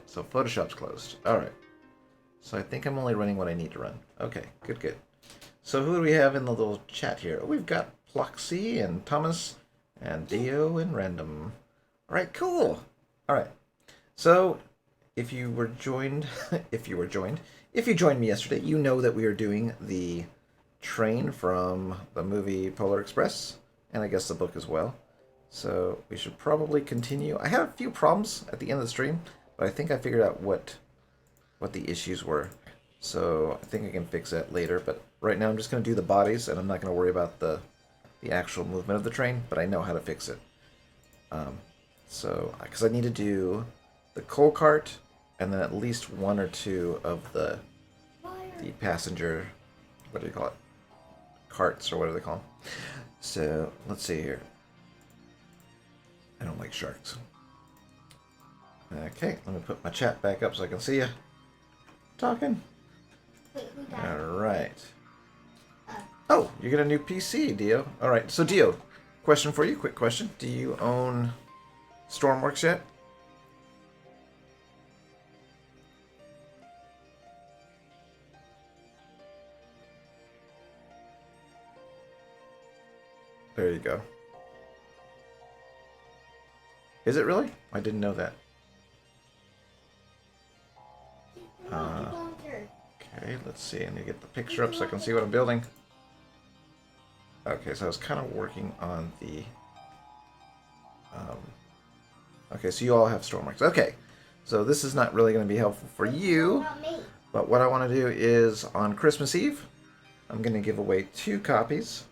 So Photoshop's closed. Alright. So I think I'm only running what I need to run. Okay, good, good. So who do we have in the little chat here? Oh, we've got Ploxy and Thomas and Dio and Random. Alright, cool. Alright. So if you were joined, if you joined me yesterday, you know that we are doing the train from the movie Polar Express, and I guess the book as well. So we should probably continue. I had a few problems at the end of the stream, but I think I figured out what the issues were. So I think I can fix that later, but right now I'm just going to do the bodies, and I'm not going to worry about the actual movement of the train, but I know how to fix it. So, because I need to do the coal cart, and then at least one or two of the passenger, what do you call it? Carts, or what do they call them? So, let's see here. I don't like sharks. Okay, let me put my chat back up so I can see you talking. Alright. Oh, you get a new PC, Dio. Alright, so Dio, question for you, quick question. Do you own Stormworks yet? There you go. Is it really? I didn't know that. Okay, let's see. I need to get the picture up so I can see what I'm building. Okay, so I was kind of working on the... okay, so you all have Stormworks. Okay, so this is not really going to be helpful for you. But what I want to do is, on Christmas Eve, I'm going to give away 2 copies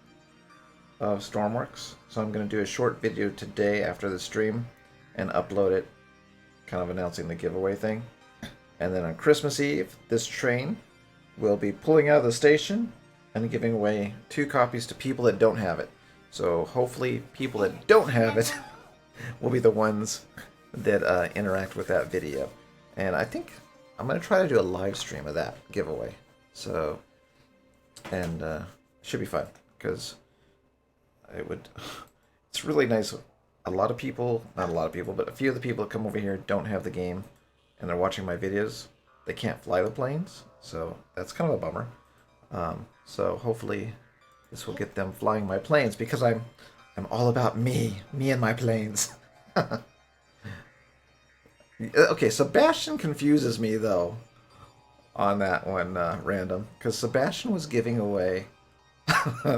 of Stormworks. So I'm going to do a short video today after the stream and upload it, kind of announcing the giveaway thing. And then on Christmas Eve, this train will be pulling out of the station and giving away 2 copies to people that don't have it. So hopefully people that don't have it will be the ones that interact with that video. And I think I'm going to try to do a live stream of that giveaway. So, and should be fun, because it's really nice. A lot of people, not a lot of people, but a few of the people that come over here don't have the game, and they're watching my videos. They can't fly the planes, so that's kind of a bummer. So hopefully this will get them flying my planes, because I'm all about me and my planes. Okay, Sebastian confuses me though on that one, Random, because Sebastian was giving away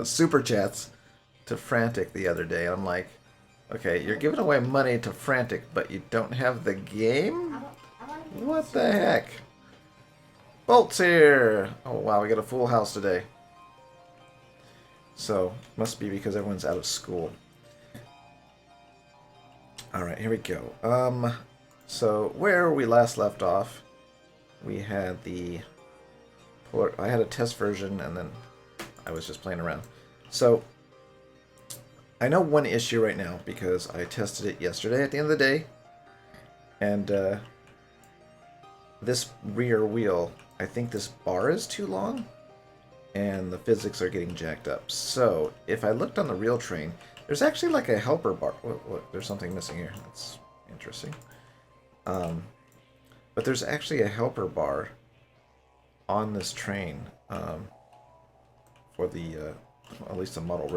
super chats to Frantic the other day. I'm like, okay, you're giving away money to Frantic, but you don't have the game? What the heck? Bolt's here! Oh wow, we got a full house today. So, must be because everyone's out of school. Alright, here we go. So, where we last left off, we had I had a test version, and then I was just playing around. So, I know one issue right now, because I tested it yesterday at the end of the day, and this rear wheel, I think this bar is too long, and the physics are getting jacked up. So, if I looked on the real train, there's actually like a helper bar. What, there's something missing here. That's interesting. But there's actually a helper bar on this train for the, at least the model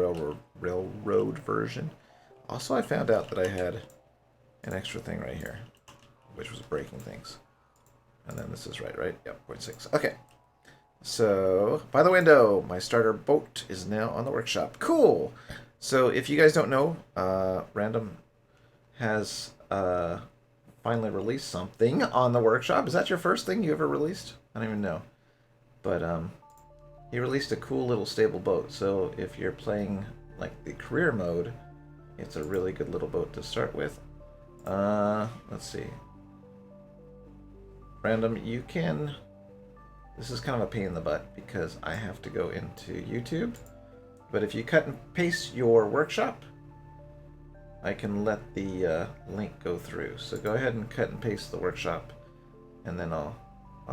railroad version. Also, I found out that I had an extra thing right here, which was breaking things. And then this is right? Yep, 0.6. Okay. So, by the window, my starter boat is now on the workshop. Cool! So, if you guys don't know, Random has finally released something on the workshop. Is that your first thing you ever released? I don't even know. But, he released a cool little stable boat. So, if you're playing, like, the career mode, it's a really good little boat to start with. Let's see. Random, you can... This is kind of a pain in the butt because I have to go into YouTube. But if you cut and paste your workshop, I can let the link go through. So go ahead and cut and paste the workshop, and then I'll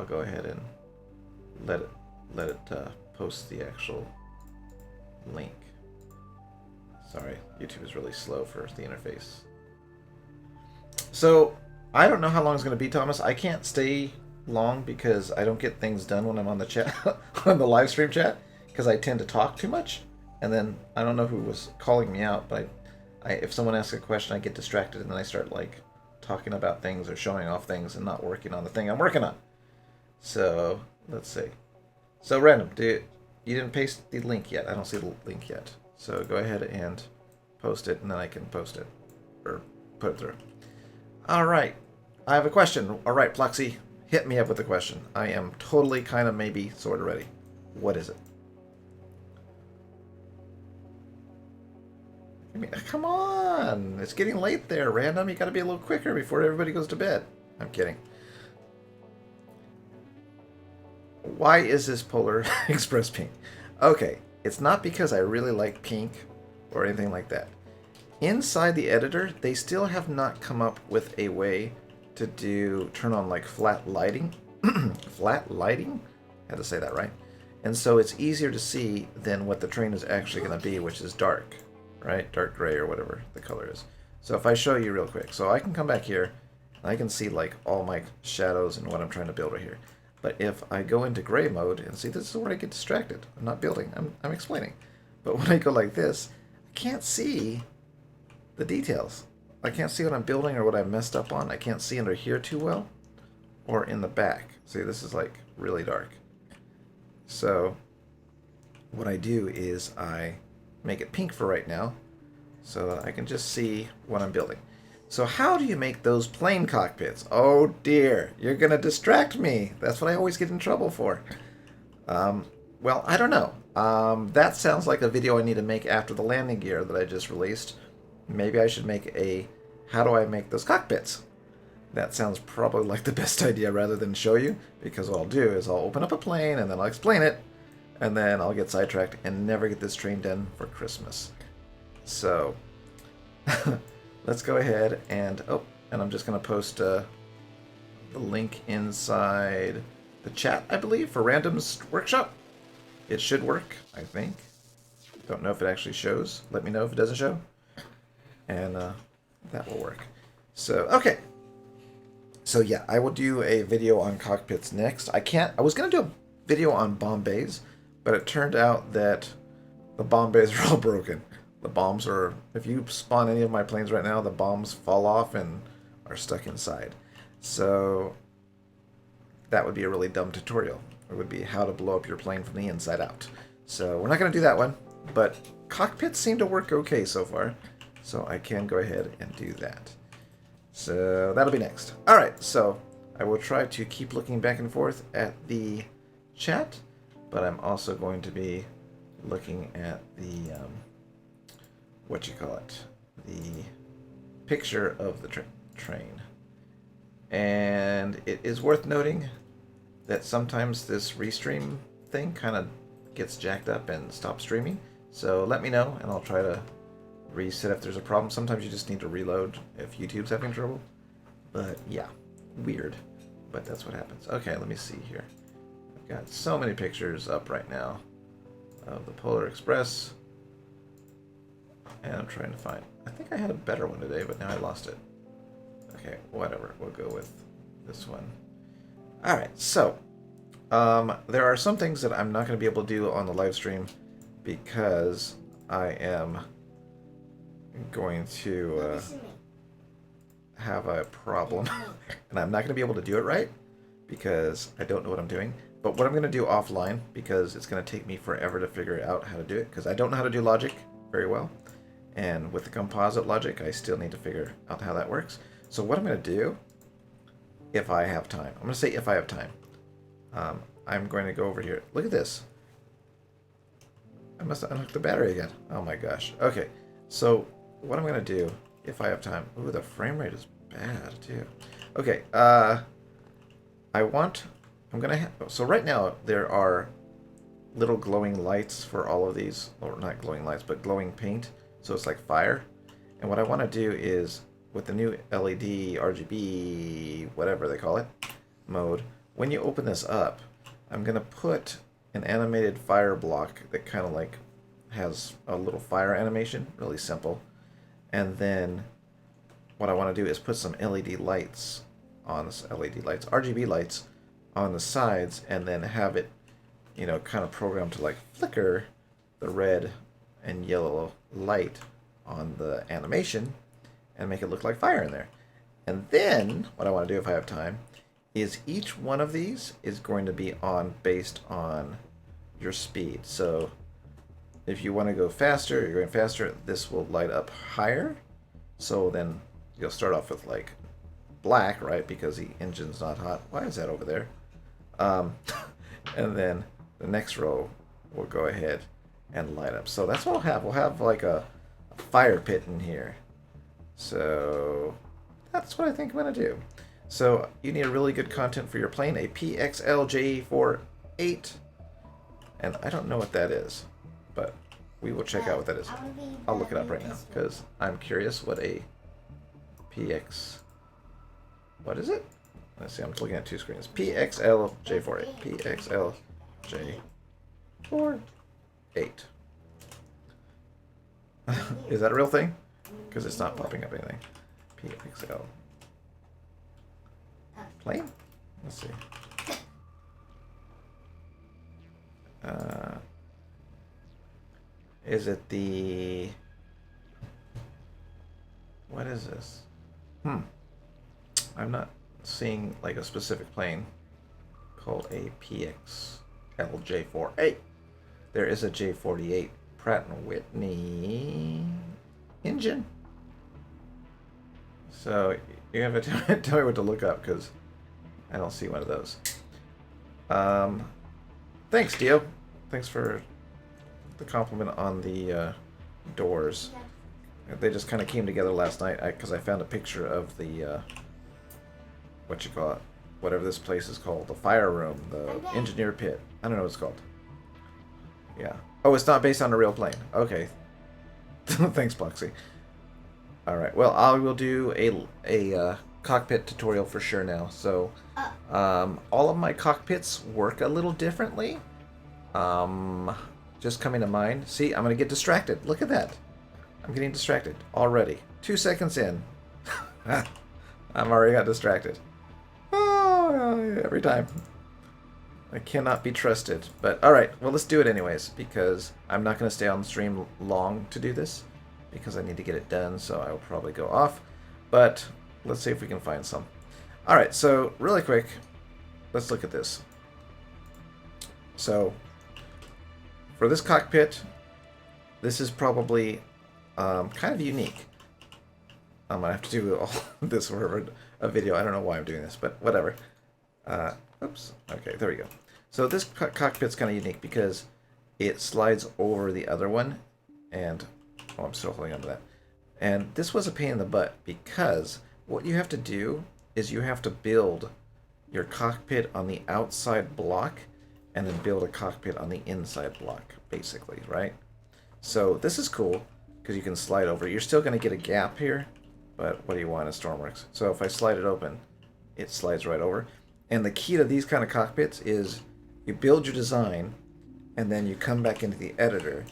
go ahead and let it post the actual link. Sorry, YouTube is really slow for the interface. So I don't know how long it's going to be, Thomas. I can't stay long because I don't get things done when I'm on the chat, on the live stream chat, because I tend to talk too much. And then I don't know who was calling me out, but if someone asks a question, I get distracted and then I start like talking about things or showing off things and not working on the thing I'm working on. So let's see. So random, you didn't paste the link yet. I don't see the link yet. So go ahead and post it, and then I can post it or put it through. All right, I have a question. All right, Pluxy, hit me up with a question. I am totally, kind of, maybe, sort of ready. What is it? I mean, come on. It's getting late there, Random. You got to be a little quicker before everybody goes to bed. I'm kidding. Why is this Polar Express pink? Okay, it's not because I really like pink or anything like that. Inside the editor, they still have not come up with a way to turn on like flat lighting. Flat lighting? I had to say that right. And so it's easier to see than what the train is actually going to be, which is dark, right? Dark gray or whatever the color is. So if I show you real quick, so I can come back here, and I can see like all my shadows and what I'm trying to build right here. But if I go into gray mode, and see, this is where I get distracted. I'm not building, I'm explaining. But when I go like this, I can't see the details. I can't see what I'm building or what I messed up on. I can't see under here too well, or in the back. See, this is like really dark. So what I do is I make it pink for right now, so that I can just see what I'm building. So how do you make those plane cockpits? Oh dear, you're gonna distract me. That's what I always get in trouble for. Well, I don't know. That sounds like a video I need to make after the landing gear that I just released. Maybe I should make a how do I make those cockpits? That sounds probably like the best idea rather than show you, because what I'll do is I'll open up a plane and then I'll explain it, and then I'll get sidetracked and never get this train done for Christmas. So let's go ahead and I'm just going to post the link inside the chat, I believe, for Random's workshop. It should work, I think. Don't know if it actually shows. Let me know if it doesn't show. And that will work. So, okay. So yeah, I will do a video on cockpits next. I was going to do a video on bomb bays, but it turned out that the bomb bays are all broken. The bombs are, if you spawn any of my planes right now, the bombs fall off and are stuck inside. So that would be a really dumb tutorial. It would be how to blow up your plane from the inside out. So we're not going to do that one, but cockpits seem to work okay so far. So I can go ahead and do that. So that'll be next. Alright, so I will try to keep looking back and forth at the chat, but I'm also going to be looking at the, the picture of the train. And it is worth noting that sometimes this restream thing kind of gets jacked up and stops streaming. So let me know, and I'll try to reset if there's a problem. Sometimes you just need to reload if YouTube's having trouble. But yeah, weird. But that's what happens. Okay, let me see here. I've got so many pictures up right now of the Polar Express. And I'm trying to find... I think I had a better one today, but now I lost it. Okay, whatever. We'll go with this one. Alright, so there are some things that I'm not going to be able to do on the live stream because I am going to have a problem. And I'm not going to be able to do it right because I don't know what I'm doing. But what I'm going to do offline, because it's going to take me forever to figure out how to do it, because I don't know how to do logic very well. And with the composite logic, I still need to figure out how that works. So what I'm going to do, if I have time, I'm going to say if I have time, I'm going to go over here. Look at this. I must have unhooked the battery again. Oh my gosh. Okay, so what I'm going to do, if I have time... Ooh, the frame rate is bad, too. Okay, so right now, there are little glowing lights for all of these. Or not glowing lights, but glowing paint. So it's like fire. And what I want to do is, with the new LED, RGB, whatever they call it, mode, when you open this up, I'm going to put an animated fire block that kind of like has a little fire animation, really simple. And then what I want to do is put some LED lights on this LED lights, RGB lights on the sides, and then have it, you know, kind of programmed to like flicker the red and yellow light on the animation and make it look like fire in there. And then what I want to do if I have time is each one of these is going to be on based on your speed. So if you want to go faster, you're going faster, this will light up higher. So then you'll start off with like black, right? Because the engine's not hot. Why is that over there? And then the next row will go ahead and light up. So that's what we'll have. We'll have like a fire pit in here. So that's what I think I'm going to do. So you need a really good content for your plane, a PXLJ48. And I don't know what that is, but we will check out what that is. I'll look it up right now because I'm curious what a PX... What is it? Let's see, I'm looking at two screens. PXLJ48. PXLJ48. Is that a real thing? Because it's not popping up anything. PXL. Plane? Let's see. Is it the... What is this? I'm not seeing like a specific plane called a PXLJ48. There is a J48 Pratt & Whitney engine. So you have to tell me what to look up because I don't see one of those. Thanks, Dio. Thanks for the compliment on the doors. They just kind of came together last night because I found a picture of the what you call it, whatever this place is called, the fire room, the engineer pit. I don't know what it's called. Yeah. Oh, it's not based on a real plane. Okay. Thanks, Bloxy. All right. Well, I will do a cockpit tutorial for sure now. So, all of my cockpits work a little differently. Just coming to mind. See, I'm gonna get distracted. Look at that. I'm getting distracted already. 2 seconds in. I'm already got distracted. Oh, every time. I cannot be trusted. But alright, well let's do it anyways, because I'm not going to stay on the stream long to do this, because I need to get it done, so I will probably go off. But let's see if we can find some. Alright, so really quick, let's look at this. So, for this cockpit, this is probably kind of unique. I'm going to have to do all this for a video. I don't know why I'm doing this, but whatever. Oops. Okay, there we go. So this cockpit's kind of unique because it slides over the other one, and oh, I'm still holding on to that. And this was a pain in the butt because what you have to do is you have to build your cockpit on the outside block and then build a cockpit on the inside block, basically, right? So this is cool because you can slide over. You're still going to get a gap here, but what do you want in Stormworks? So if I slide it open, it slides right over. And the key to these kind of cockpits is you build your design, and then you come back into the editor,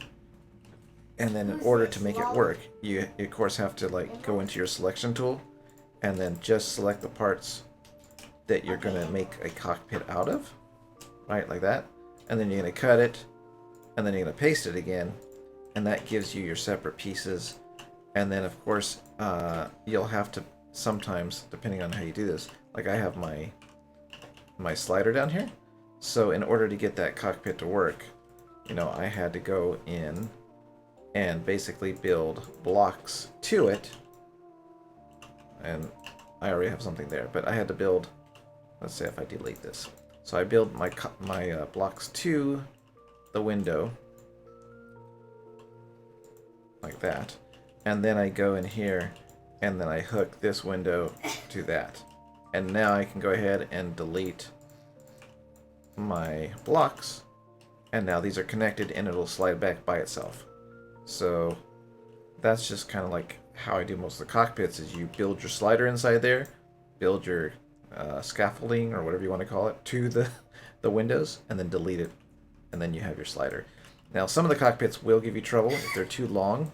and then in order to make it work, you of course have to like go into your selection tool, and then just select the parts that you're going to make a cockpit out of, right, like that. And then you're going to cut it, and then you're going to paste it again, and that gives you your separate pieces. And then of course you'll have to sometimes, depending on how you do this, like I have my slider down here. So in order to get that cockpit to work, you know, I had to go in and basically build blocks to it. And I already have something there, but I had to build, let's say if I delete this. So I build my blocks to the window, like that. And then I go in here, and then I hook this window to that. And now I can go ahead and delete my blocks, and now these are connected and it'll slide back by itself. So that's just kind of like how I do most of the cockpits, is you build your slider inside there, build your scaffolding or whatever you want to call it to the windows, and then delete it, and then you have your slider. Now some of the cockpits will give you trouble if they're too long.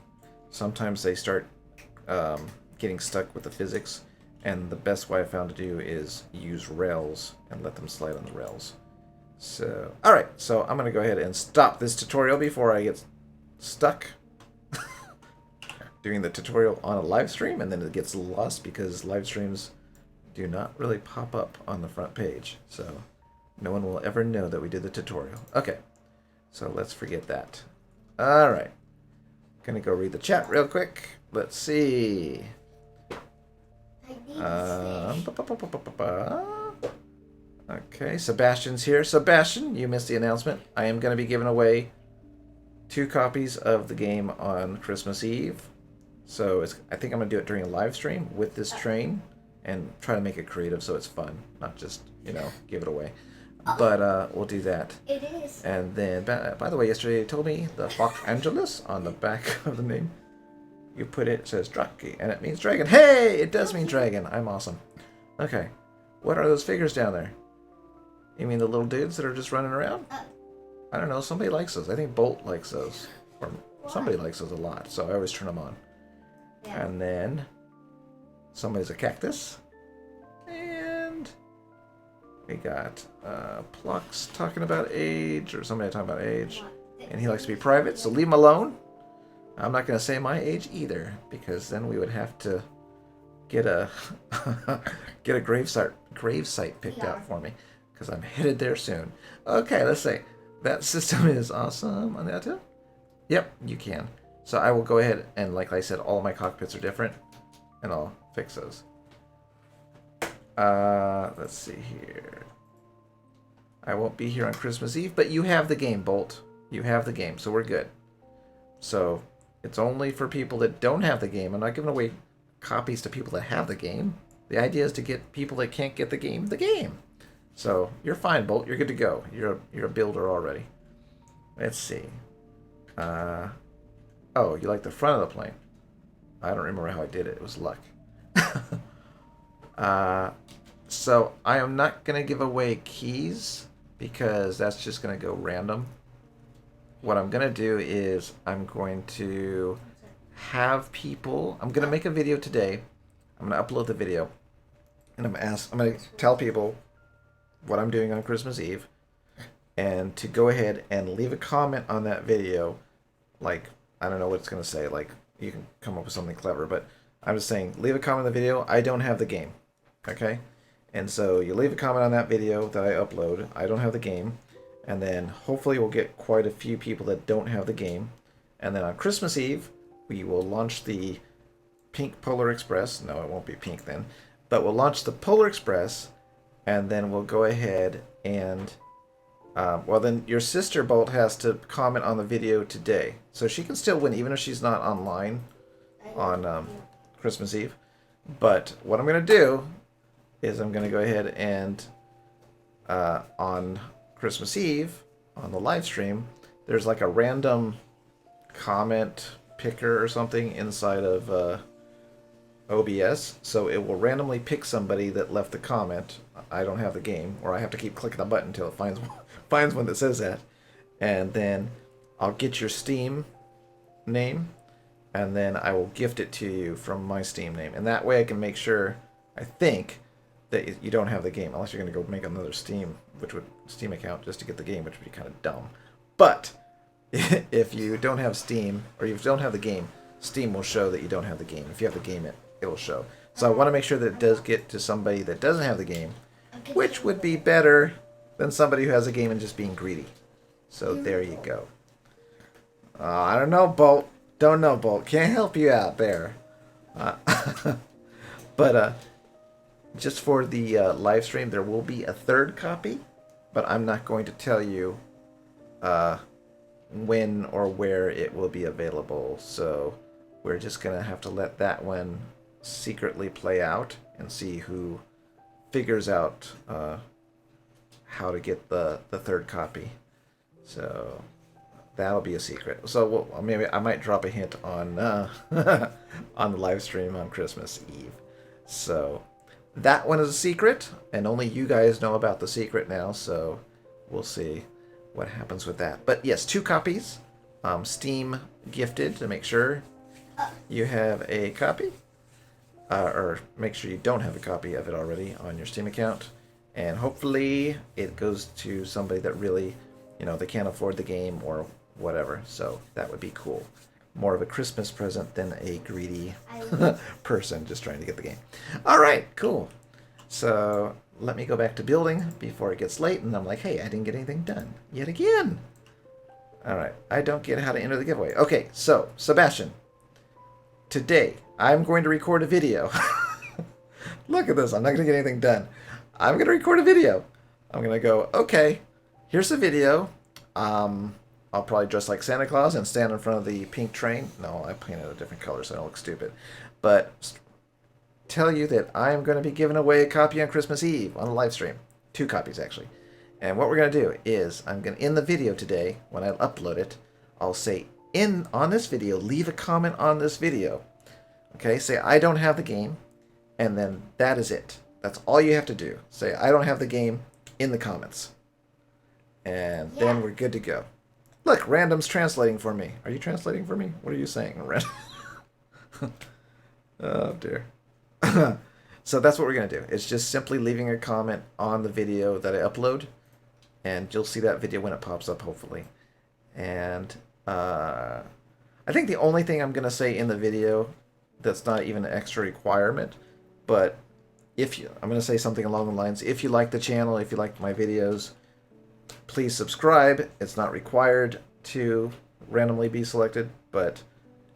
Sometimes they start getting stuck with the physics. And the best way I found to do is use rails and let them slide on the rails. So, alright, so I'm going to go ahead and stop this tutorial before I get stuck doing the tutorial on a live stream, and then it gets lost because live streams do not really pop up on the front page. So no one will ever know that we did the tutorial. Okay, so let's forget that. Alright, gonna go read the chat real quick. Let's see. Okay, Sebastian's here. Sebastian, you missed the announcement. I am going to be giving away 2 copies of the game on Christmas Eve. So I think I'm going to do it during a live stream with this train and try to make it creative so it's fun, not just, give it away. But we'll do that. It is. And then, by the way, yesterday you told me the Fox Angelus on the back of the name. You put it says Draki, and it means dragon. Hey, it does mean dragon. I'm awesome. Okay, what are those figures down there? You mean the little dudes that are just running around? I don't know. Somebody likes those. I think Bolt likes those, or somebody likes those a lot. So I always turn them on. Yeah. And then somebody's a cactus, and we got Plux talking about age, or somebody talking about age, and he likes to be private. So leave him alone. I'm not going to say my age either, because then we would have to get a get a gravesite picked out for me, because I'm headed there soon. Okay, let's say that system is awesome on that too. Yep, you can. So I will go ahead and, like I said, all of my cockpits are different, and I'll fix those. Let's see here. I won't be here on Christmas Eve, but you have the game, Bolt. You have the game, so we're good. So it's only for people that don't have the game. I'm not giving away copies to people that have the game. The idea is to get people that can't get the game. So you're fine, Bolt. You're good to go. You're a builder already. Let's see. Oh, you like the front of the plane. I don't remember how I did it. It was luck. So I am not going to give away keys because that's just going to go random. What I'm going to do is I'm going to have people... I'm going to make a video today. I'm going to upload the video. And I'm going to tell people what I'm doing on Christmas Eve. And to go ahead and leave a comment on that video. Like, I don't know what it's going to say. Like, you can come up with something clever. But I'm just saying, leave a comment on the video. I don't have the game. Okay? And so you leave a comment on that video that I upload. I don't have the game. And then hopefully we'll get quite a few people that don't have the game. And then on Christmas Eve, we will launch the Pink Polar Express. No, it won't be pink then. But we'll launch the Polar Express, and then we'll go ahead and... well, then your sister, Bolt, has to comment on the video today. So she can still win, even if she's not online on Christmas Eve. But what I'm going to do is I'm going to go ahead and on Christmas Eve, on the live stream, there's like a random comment picker or something inside of OBS. So it will randomly pick somebody that left the comment. I don't have the game, or I have to keep clicking the button until it finds one that says that. And then I'll get your Steam name, and then I will gift it to you from my Steam name. And that way I can make sure, I think, that you don't have the game, unless you're going to go make another Steam account just to get the game, which would be kind of dumb. But if you don't have Steam, or you don't have the game, Steam will show that you don't have the game. If you have the game, it'll show. So I want to make sure that it does get to somebody that doesn't have the game, which would be better than somebody who has a game and just being greedy. So there you go. I don't know, Bolt. Don't know, Bolt. Can't help you out there. But just for the live stream, there will be a third copy, but I'm not going to tell you when or where it will be available. So we're just going to have to let that one secretly play out and see who figures out how to get the third copy. So that'll be a secret. So maybe I might drop a hint on on the live stream on Christmas Eve. So that one is a secret, and only you guys know about the secret now, so we'll see what happens with that. But yes, 2 copies. Steam gifted to make sure you have a copy. or make sure you don't have a copy of it already on your Steam account. And hopefully it goes to somebody that really, they can't afford the game or whatever. So that would be cool. More of a Christmas present than a greedy person just trying to get the game. All right, cool. So let me go back to building before it gets late. And I'm like, hey, I didn't get anything done yet again. All right, I don't get how to enter the giveaway. Okay, so Sebastian, today I'm going to record a video. Look at this. I'm not going to get anything done. I'm going to record a video. I'm going to go, okay, here's the video. I'll probably dress like Santa Claus and stand in front of the pink train. No, I painted a different color so I don't look stupid. But tell you that I'm going to be giving away a copy on Christmas Eve on a live stream. 2 copies, actually. And what we're going to do is I'm going to, in the video today, when I upload it, I'll say, on this video, leave a comment on this video. Okay, say, I don't have the game, and then that is it. That's all you have to do. Say, I don't have the game in the comments. And then we're good to go. Look, Random's translating for me. Are you translating for me? What are you saying, Random? Oh, dear. So that's what we're going to do. It's just simply leaving a comment on the video that I upload. And you'll see that video when it pops up, hopefully. And I think the only thing I'm going to say in the video that's not even an extra requirement, but I'm going to say something along the lines, if you like the channel, if you like my videos, please subscribe. It's not required to randomly be selected, but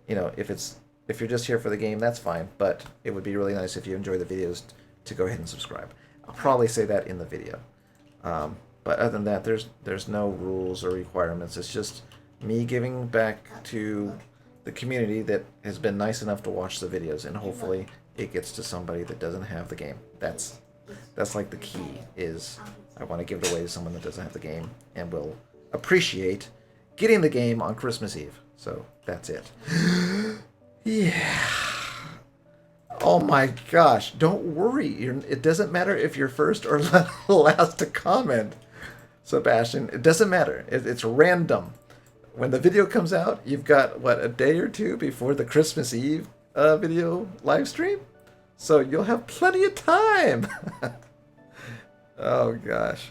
if you're just here for the game, that's fine. But it would be really nice if you enjoy the videos to go ahead and subscribe. I'll probably say that in the video. But other than that, there's no rules or requirements. It's just me giving back to the community that has been nice enough to watch the videos, and hopefully it gets to somebody that doesn't have the game. That's like the key, is I want to give it away to someone that doesn't have the game and will appreciate getting the game on Christmas Eve. So that's it. Yeah. Oh my gosh, don't worry. It doesn't matter if you're first or last to comment, Sebastian. It doesn't matter. It's random. When the video comes out, you've got, what, a day or two before the Christmas Eve video live stream? So you'll have plenty of time. Oh gosh.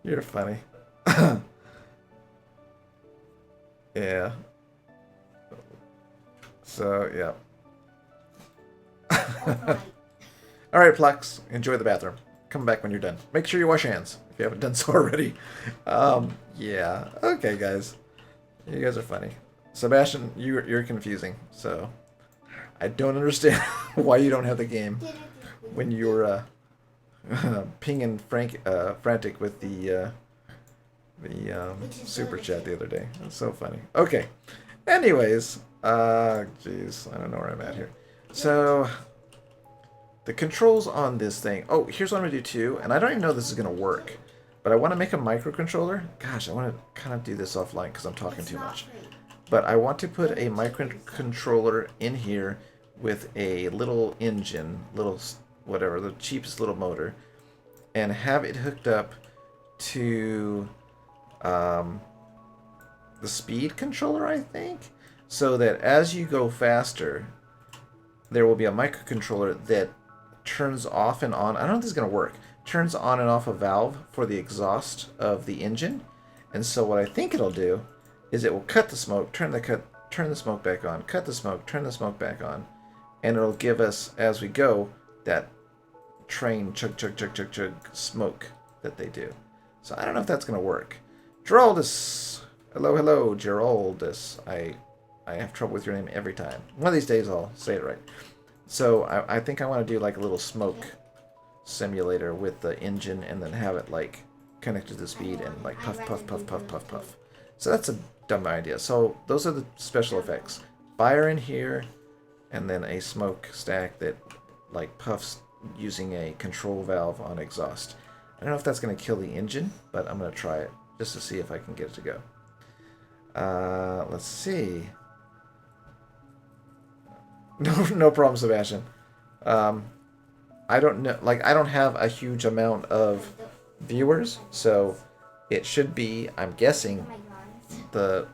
You're funny. Yeah. So, yeah. All right, Plex. Enjoy the bathroom. Come back when you're done. Make sure you wash your hands if you haven't done so already. Yeah. Okay, guys. You guys are funny. Sebastian, you're confusing. So I don't understand why you don't have the game when you're pinging frantic with the super chat the other day. That's so funny. Okay. Anyways, jeez, I don't know where I'm at here. So the controls on this thing. Oh, here's what I'm gonna do too, and I don't even know if this is gonna work, but I want to make a microcontroller. Gosh, I want to kind of do this offline because I'm talking too much. But I want to put a microcontroller in here with a little engine, whatever, the cheapest little motor, and have it hooked up to the speed controller, I think, so that as you go faster, there will be a microcontroller that turns off and on. I don't know if this is going to work. Turns on and off a valve for the exhaust of the engine. And so what I think it'll do is it will cut the smoke, turn the smoke back on, cut the smoke, turn the smoke back on, and it'll give us, as we go, that train chug chug chug chug chug smoke that they do. So I don't know if that's going to work. Geraldus, hello Geraldus. I have trouble with your name every time. One of these days I'll say it right. So I think I want to do like a little smoke simulator with the engine, and then have it like connected to the speed and like puff puff puff puff puff puff. So that's a dumb idea. So those are the special effects. Fire in here, and then a smoke stack that like puffs using a control valve on exhaust. I don't know if that's going to kill the engine, but I'm going to try it just to see if I can get it to go. Let's see. No problem, Sebastian. I don't know, like, I don't have a huge amount of viewers, so it should be, I'm guessing, the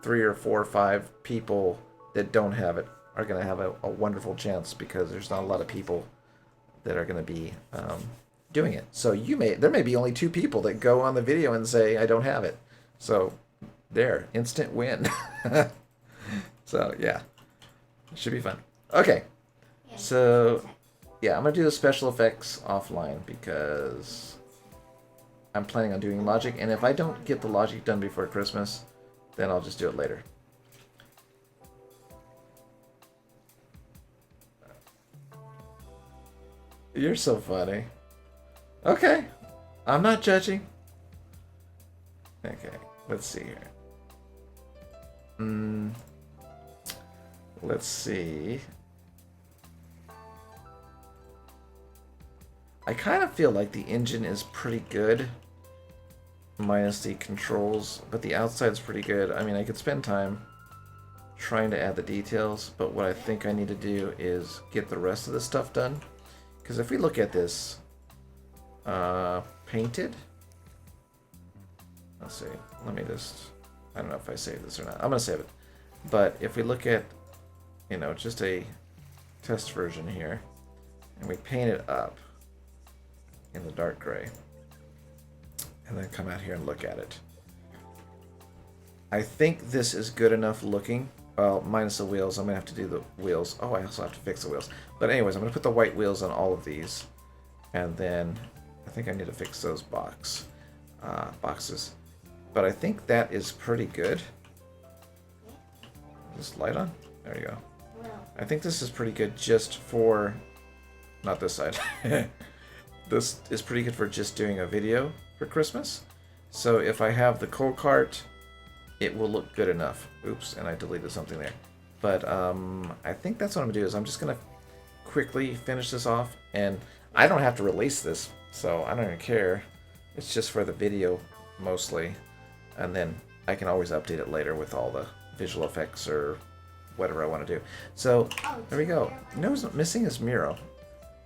3 or 4 or 5 people that don't have it are going to have a wonderful chance because there's not a lot of people that are going to be doing it. So there may be only 2 people that go on the video and say I don't have it. So there, instant win. So yeah, it should be fun. Okay, so yeah, I'm gonna do the special effects offline because I'm planning on doing logic, and if I don't get the logic done before Christmas, then I'll just do it later. You're so funny. Okay, I'm not judging. Okay, let's see here. Let's see. I kind of feel like the engine is pretty good, minus the controls, but the outside's pretty good. I mean, I could spend time trying to add the details, but what I think I need to do is get the rest of the stuff done. Because if we look at this, painted. Let's see. Let me just. I don't know if I save this or not. I'm gonna save it. But if we look at, you know, just a test version here, and we paint it up in the dark gray, and then come out here and look at it. I think this is good enough looking. Well, minus the wheels. I'm gonna have to do the wheels. Oh, I also have to fix the wheels. But anyways, I'm gonna put the white wheels on all of these, and then I think I need to fix those boxes. But I think that is pretty good. Is this light on? There you go. I think this is pretty good just for, not this side. This is pretty good for just doing a video for Christmas. So if I have the coal cart, it will look good enough. Oops, and I deleted something there. But I think that's what I'm gonna do is I'm just gonna quickly finish this off, and I don't have to release this, so I don't even care. It's just for the video mostly, and then I can always update it later with all the visual effects or whatever I want to do. So there we go. You know what's missing is Miro,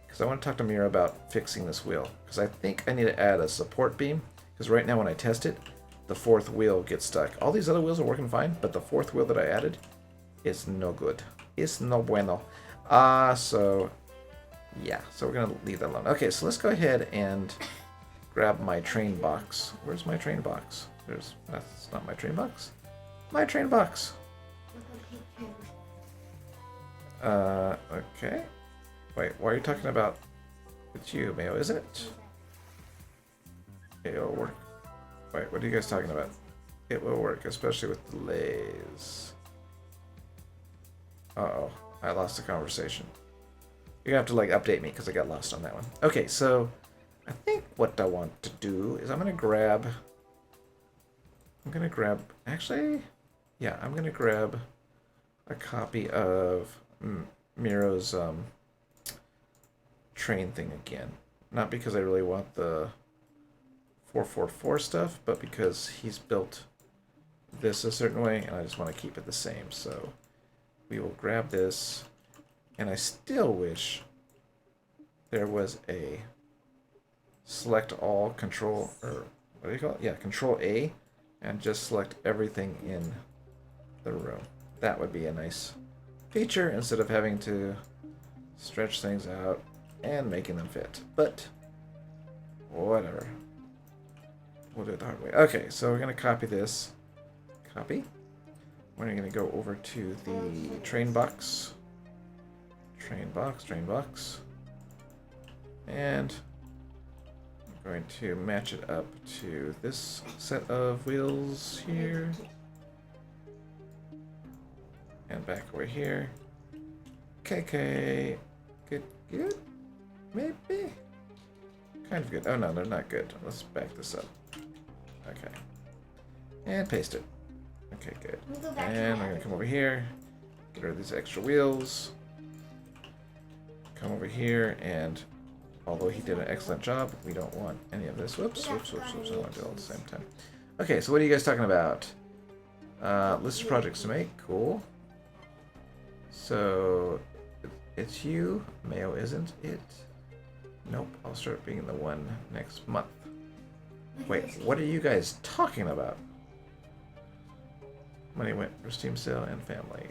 because I want to talk to Miro about fixing this wheel, because I think I need to add a support beam, because right now when I test it, the 4th wheel gets stuck. All these other wheels are working fine, but the 4th wheel that I added is no good. It's no bueno. So yeah, so we're gonna leave that alone. Okay, so let's go ahead and grab my train box. Where's my train box? That's not my train box. My train box. Okay. Wait, why are you talking about? It's you, Mayo, isn't it? It'll work. Wait, what are you guys talking about? It will work, especially with delays. Uh-oh, I lost the conversation. You're gonna have to like update me because I got lost on that one. Okay, so I think what I want to do is I'm gonna grab actually, yeah, I'm gonna grab a copy of Miro's train thing again. Not because I really want the 444 stuff, but because he's built this a certain way and I just want to keep it the same. So we will grab this, and I still wish there was a select all control, or what do you call it? Yeah, control A, and just select everything in the room. That would be a nice feature instead of having to stretch things out and making them fit. But whatever. We'll do it the hard way. Okay, so we're going to copy this. Copy. We're going to go over to the train box. Train box. And I'm going to match it up to this set of wheels here. And back over here. KK. Good? Maybe? Kind of good. Oh no, they're not good. Let's back this up. Okay. And paste it. Okay, good. And I'm going to come over here, get rid of these extra wheels. Come over here, and although he did an excellent job, we don't want any of this. Whoops. I want to do it all at the same time. Okay, so what are you guys talking about? List of projects to make. Cool. So, it's you. Mayo isn't it? Nope, I'll start being the one next month. Wait, what are you guys talking about? Money went for Steam sale and family.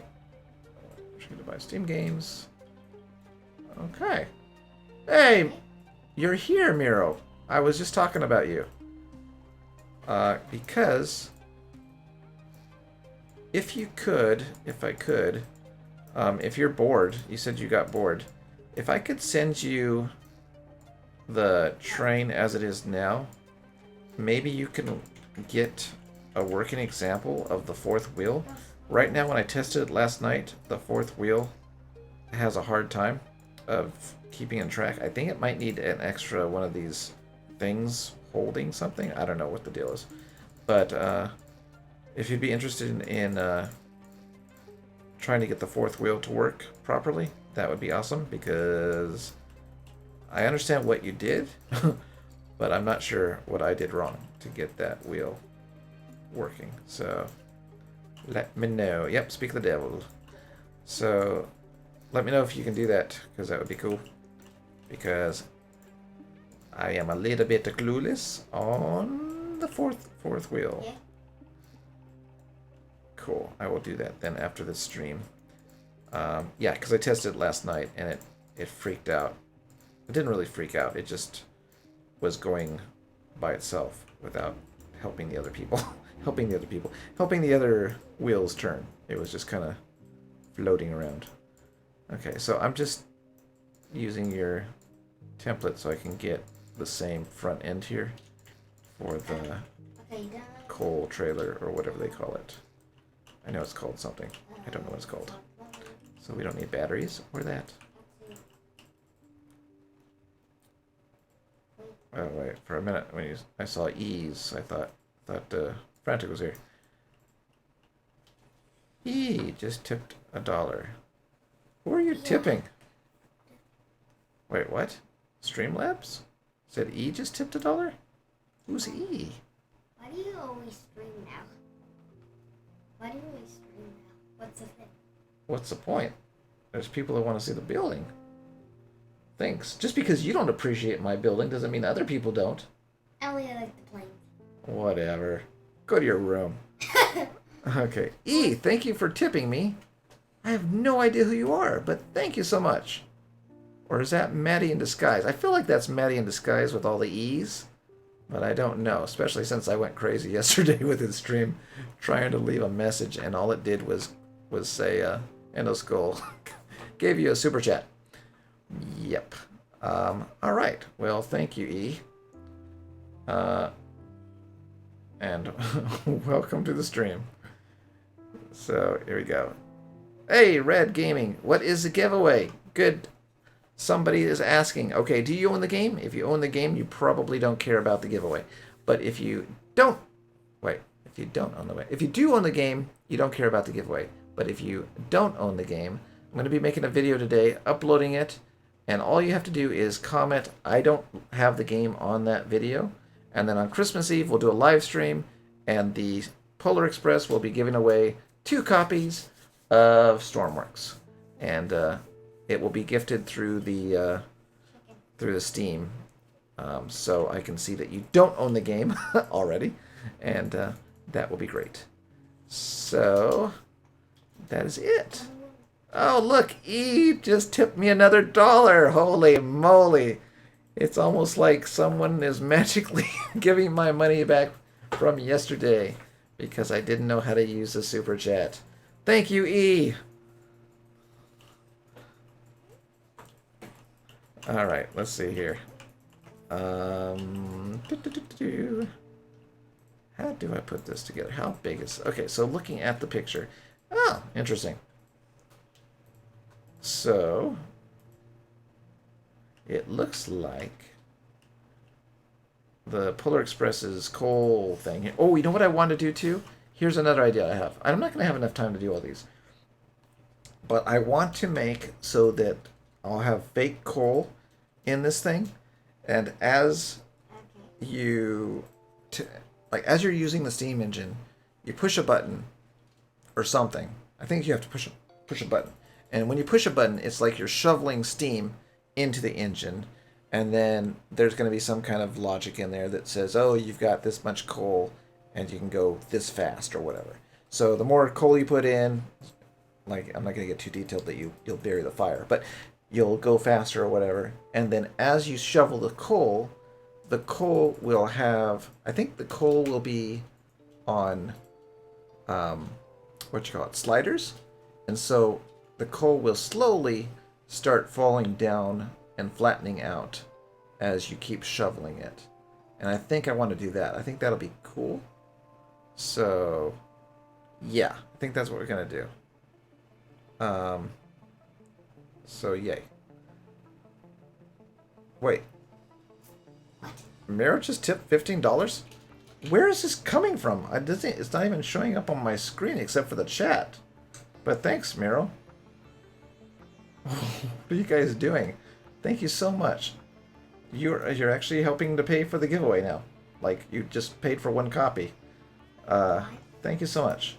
Free to buy Steam games. Okay. Hey, you're here, Miro. I was just talking about you. Because if I could, if you're bored, you said you got bored. If I could send you the train as it is now, maybe you can get a working example of the fourth wheel. Right now, when I tested it last night, the fourth wheel has a hard time of keeping in track. I think it might need an extra one of these things holding something. I don't know what the deal is. But if you'd be interested in trying to get the fourth wheel to work properly, that would be awesome, because I understand what you did, but I'm not sure what I did wrong to get that wheel working. So let me know. Yep, speak of the devil. So let me know if you can do that, because that would be cool. Because I am a little bit clueless on the fourth wheel. Yeah. Cool. I will do that then after this stream. Yeah, because I tested it last night and it freaked out. It didn't really freak out. It just was going by itself without helping the other people. helping the other wheels turn. It was just kind of floating around. Okay, so I'm just using your template so I can get the same front end here for the coal trailer or whatever they call it. I know it's called something. I don't know what it's called. So we don't need batteries or that. Oh wait, for a minute when I saw E's, I thought Frantic was here. E just tipped $1. Who are you tipping? Wait, what? Streamlabs? Said E just tipped $1? Who's E? Why do you always stream now? Why do you always stream now? What's the thing? What's the point? There's people that want to see the building. Thanks. Just because you don't appreciate my building doesn't mean other people don't. I only like the planes. Whatever. Go to your room. Okay. E, thank you for tipping me. I have no idea who you are, but thank you so much. Or is that Maddie in disguise? I feel like that's Maddie in disguise with all the E's, but I don't know, especially since I went crazy yesterday with his stream trying to leave a message, and all it did was say, Endo Skull gave you a super chat. Yep. All right. Well, thank you, E. And welcome to the stream. So, here we go. Hey, Red Gaming, what is the giveaway? Good. Somebody is asking, okay, do you own the game? If you own the game, you probably don't care about the giveaway. But if you don't, if you do own the game, you don't care about the giveaway. But if you don't own the game, I'm going to be making a video today, uploading it, and all you have to do is comment, I don't have the game on that video. And then on Christmas Eve, we'll do a live stream, and the Polar Express will be giving away 2 copies of Stormworks. And it will be gifted through the Steam, so I can see that you don't own the game already, and that will be great. So that is it. Oh, look, E just tipped me another $1. Holy moly. It's almost like someone is magically giving my money back from yesterday because I didn't know how to use the super chat. Thank you, E. All right, let's see here. How do I put this together? How big is... Okay, so looking at the picture. Oh, interesting. So, it looks like the Polar Express's coal thing here. Oh, you know what I want to do too? Here's another idea I have. I'm not going to have enough time to do all these. But I want to make so that I'll have fake coal in this thing. And as you... as you're using the steam engine, you push a button or something. I think you have to push a button. And when you push a button, it's like you're shoveling steam into the engine. And then there's going to be some kind of logic in there that says, oh, you've got this much coal and you can go this fast or whatever. So the more coal you put in, like, I'm not going to get too detailed that you'll bury the fire, but you'll go faster or whatever. And then as you shovel the coal will have, I think the coal will be on, sliders. And so the coal will slowly start falling down and flattening out as you keep shoveling it. And I think I want to do that. I think that'll be cool. So, yeah, I think that's what we're going to do. So, yay. Wait. Miro just tipped $15? Where is this coming from? It's not even showing up on my screen except for the chat. But thanks, Miro. What are you guys doing? Thank you so much. You're actually helping to pay for the giveaway now. Like, you just paid for one copy. Thank you so much.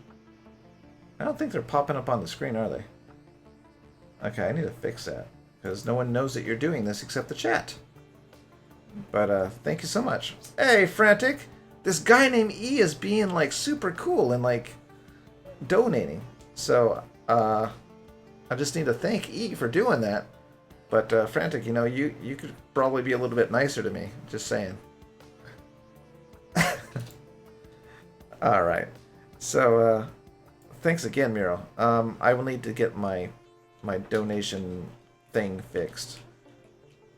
I don't think they're popping up on the screen, are they? Okay, I need to fix that. Because no one knows that you're doing this except the chat. But, thank you so much. Hey, Frantic! This guy named E is being, like, super cool and, like, donating. So, I just need to thank E for doing that. But, Frantic, you know, you could probably be a little bit nicer to me. Just saying. Alright. So, thanks again, Miro. I will need to get my donation thing fixed.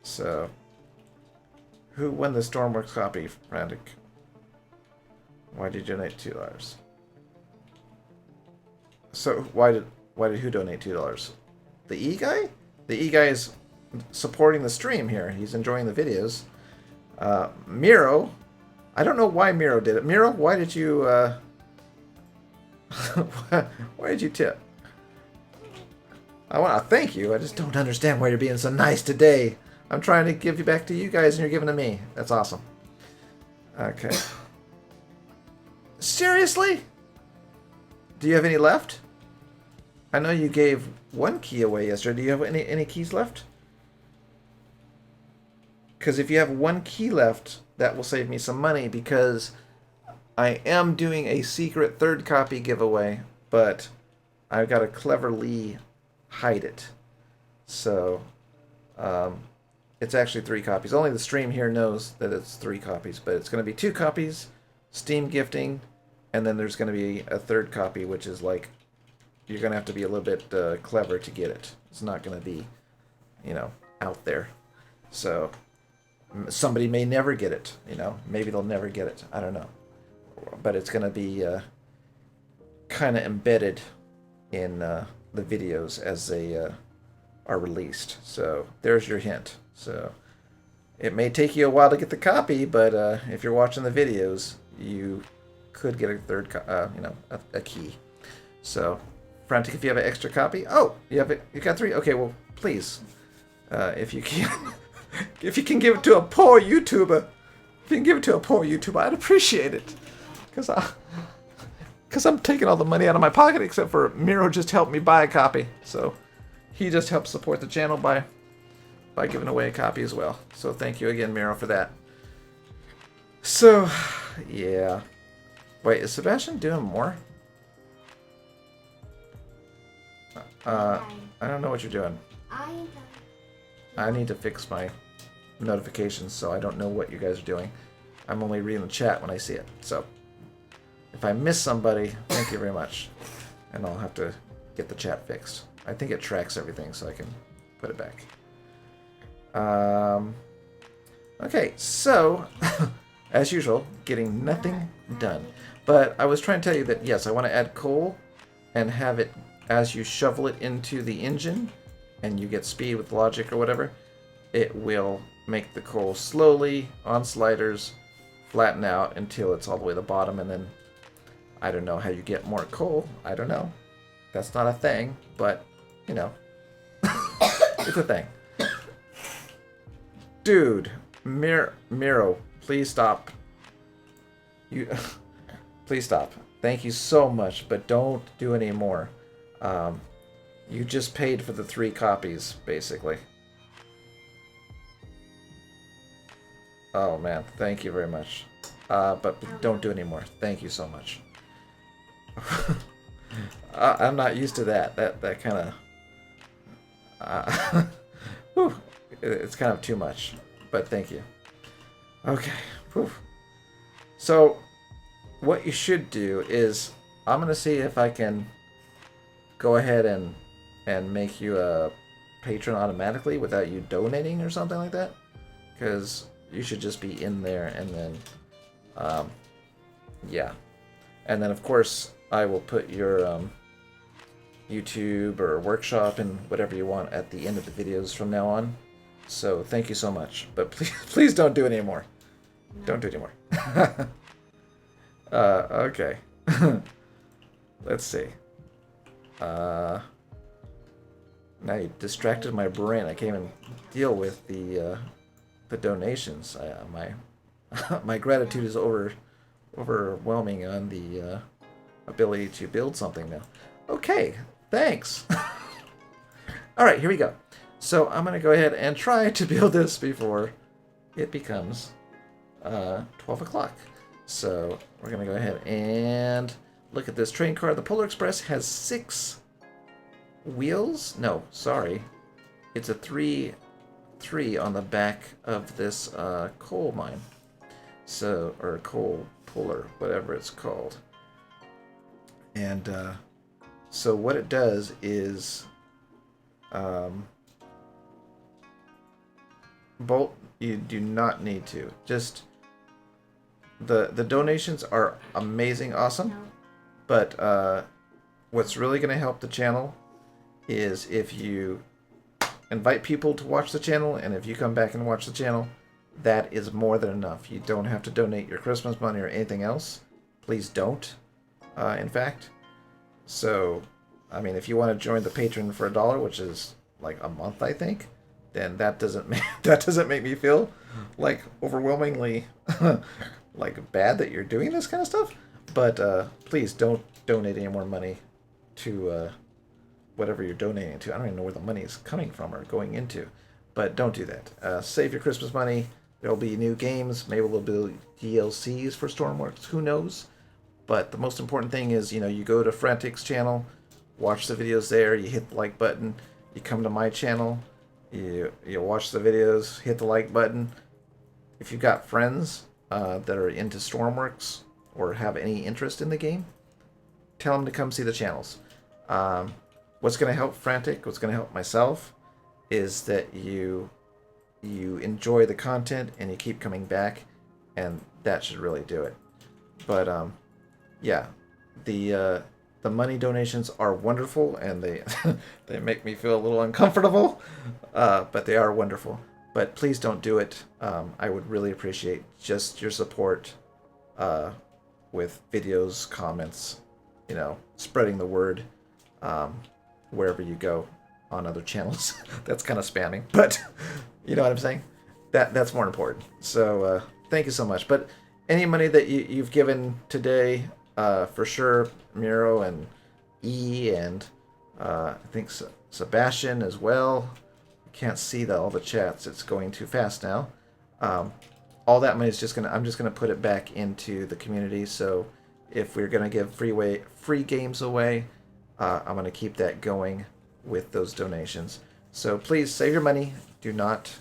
So, who won the Stormworks copy, Frantic? Why did you donate $2? So, why did who donate $2? The E guy? The E guy is supporting the stream here. He's enjoying the videos. Miro, I don't know why Miro did it. Miro, why did you why did you tip? I want to thank you. I just don't understand why you're being so nice today. I'm trying to give you back to you guys and you're giving to me. That's awesome. Okay. Seriously? Do you have any left? I know you gave one key away yesterday. Do you have any keys left? Because if you have one key left, that will save me some money because I am doing a secret third copy giveaway, but I've got to cleverly hide it. So, it's actually 3 copies. Only the stream here knows that it's 3 copies, but it's going to be 2 copies, Steam gifting, and then there's going to be a third copy, which is like, you're going to have to be a little bit clever to get it. It's not going to be, you know, out there. So, somebody may never get it, you know. Maybe they'll never get it. I don't know. But it's going to be kind of embedded in the videos as they are released. So, there's your hint. So, it may take you a while to get the copy, but if you're watching the videos, you could get a third, a key. So, Frantic, if you have an extra copy, oh, you have it. You got 3. Okay, well, please, if you can, if you can give it to a poor YouTuber, I'd appreciate it, because I'm taking all the money out of my pocket, except for Miro just helped me buy a copy, so he just helped support the channel by giving away a copy as well. So thank you again, Miro, for that. So, yeah. Wait, is Sebastian doing more? I don't know what you're doing. I need to fix my notifications, so I don't know what you guys are doing. I'm only reading the chat when I see it. So, if I miss somebody, thank you very much. And I'll have to get the chat fixed. I think it tracks everything, so I can put it back. Okay, so, as usual, getting nothing done. But I was trying to tell you that, yes, I want to add coal and have it, as you shovel it into the engine, and you get speed with logic or whatever, it will make the coal slowly, on sliders, flatten out until it's all the way to the bottom, and then, I don't know how you get more coal. I don't know. That's not a thing, but, you know, it's a thing. Dude, Miro, please stop. Please stop. Thank you so much, but don't do any more. You just paid for the 3 copies, basically. Oh man, thank you very much. But don't do any more. Thank you so much. I'm not used to that. That kind of... whew, it's kind of too much. But thank you. Okay. Whew. So, what you should do is... I'm going to see if I can go ahead and make you a patron automatically without you donating or something like that. Because you should just be in there and then... yeah. And then, of course, I will put your YouTube or workshop and whatever you want at the end of the videos from now on. So thank you so much. But please don't do it anymore. No. Don't do it anymore. Okay. Let's see. Now you distracted my brain. I can't even deal with the donations. My gratitude is overwhelming on the ability to build something now. Okay, thanks. All right, here we go. So I'm going to go ahead and try to build this before it becomes 12 o'clock. So we're going to go ahead and look at this train car. The Polar Express has 6 wheels. No, sorry. It's a 3 on the back of this coal mine. So, or coal puller, whatever it's called. And so what it does is bolt. You do not need to. Just the donations are amazing, awesome. No. But what's really going to help the channel is if you invite people to watch the channel, and if you come back and watch the channel, that is more than enough. You don't have to donate your Christmas money or anything else. Please don't, in fact. So, I mean, if you want to join the Patreon for $1, which is like a month, I think, then that doesn't make me feel like overwhelmingly like bad that you're doing this kind of stuff. But please don't donate any more money to whatever you're donating to. I don't even know where the money is coming from or going into. But don't do that. Save your Christmas money. There'll be new games. Maybe there'll be DLCs for Stormworks. Who knows? But the most important thing is, you go to Frantic's channel, watch the videos there, you hit the like button. You come to my channel, you watch the videos, hit the like button. If you've got friends that are into Stormworks or have any interest in the game, tell them to come see the channels. What's going to help Frantic, what's going to help myself, is that you enjoy the content and you keep coming back, and that should really do it. But yeah, the money donations are wonderful, and they they make me feel a little uncomfortable, but they are wonderful. But please don't do it. I would really appreciate just your support with videos, comments, spreading the word wherever you go on other channels. That's kind of spamming, but you know what I'm saying? That's more important. So thank you so much. But any money that you've given today, for sure, Miro and E and I think Sebastian as well. I can't see all the chats. It's going too fast now. All that money is I'm just gonna put it back into the community. So if we're gonna give free games away, I'm gonna keep that going with those donations. So please save your money. Do not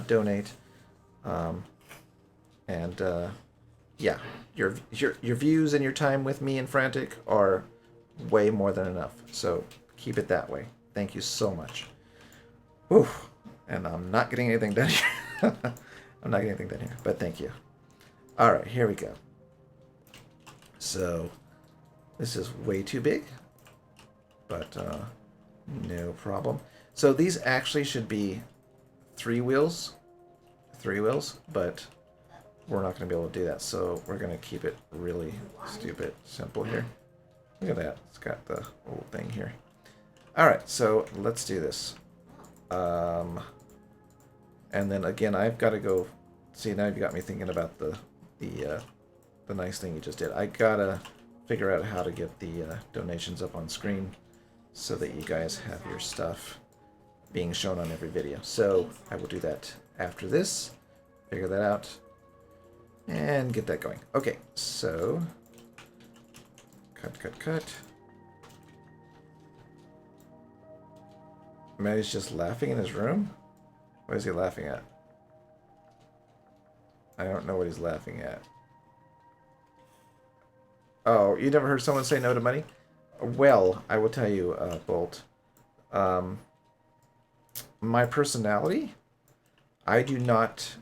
donate. Yeah, your views and your time with me and Frantic are way more than enough. So keep it that way. Thank you so much. Whew. And I'm not getting anything done here. I'm not getting anything done here, but thank you. All right, here we go. So this is way too big, but no problem. So these actually should be 3 wheels, but we're not going to be able to do that. So we're going to keep it really stupid simple here. Look at that. It's got the old thing here. All right, so let's do this. And then again, I've got to go. See, now you've got me thinking about the nice thing you just did. I gotta figure out how to get the donations up on screen so that you guys have your stuff being shown on every video. So I will do that after this. Figure that out and get that going. Okay, so cut. Maddie's just laughing in his room? What is he laughing at? I don't know what he's laughing at. Oh, you never heard someone say no to money? Well, I will tell you, Bolt. My personality, I do not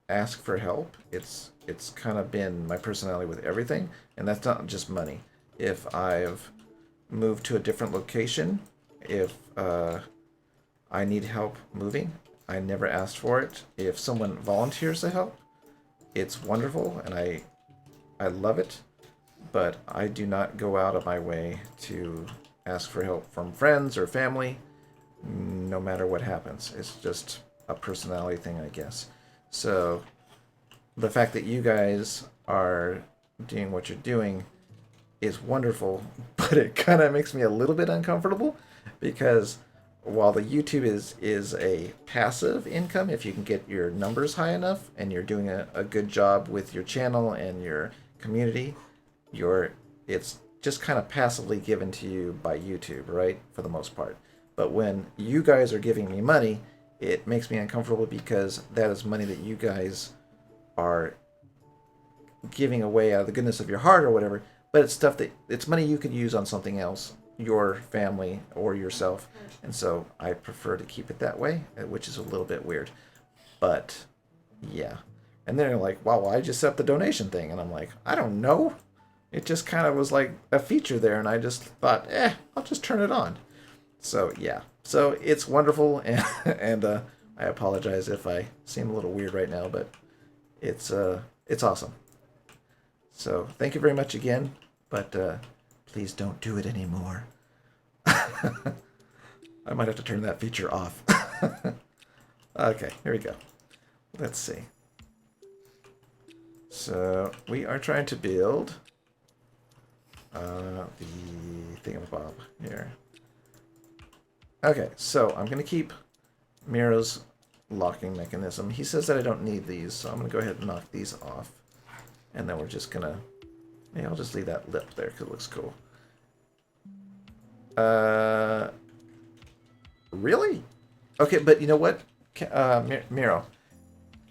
ask for help. It's kind of been my personality with everything, and that's not just money. If I've moved to a different location, if I need help moving, I never asked for it. If someone volunteers to help, it's wonderful, and I love it. But I do not go out of my way to ask for help from friends or family, no matter what happens. It's just a personality thing, I guess. So the fact that you guys are doing what you're doing is wonderful, but it kind of makes me a little bit uncomfortable because while the YouTube is a passive income, if you can get your numbers high enough and you're doing a good job with your channel and your community, it's just kind of passively given to you by YouTube, right? For the most part. But when you guys are giving me money, it makes me uncomfortable because that is money that you guys are giving away out of the goodness of your heart or whatever. But it's money you could use on something else, your family or yourself. And so I prefer to keep it that way, which is a little bit weird. But yeah. And then they're like, wow, well, I just set up the donation thing. And I'm like, I don't know. It just kind of was like a feature there, and I just thought, I'll just turn it on. So, yeah. So, it's wonderful, and I apologize if I seem a little weird right now, but it's awesome. So, thank you very much again, but please don't do it anymore. I might have to turn that feature off. Okay, here we go. Let's see. So, we are trying to build the thingamabob here. Okay, so I'm going to keep Miro's locking mechanism. He says that I don't need these, so I'm going to go ahead and knock these off. And then we're just going to... Yeah, I'll just leave that lip there because it looks cool. Really? Okay, but you know what? Miro,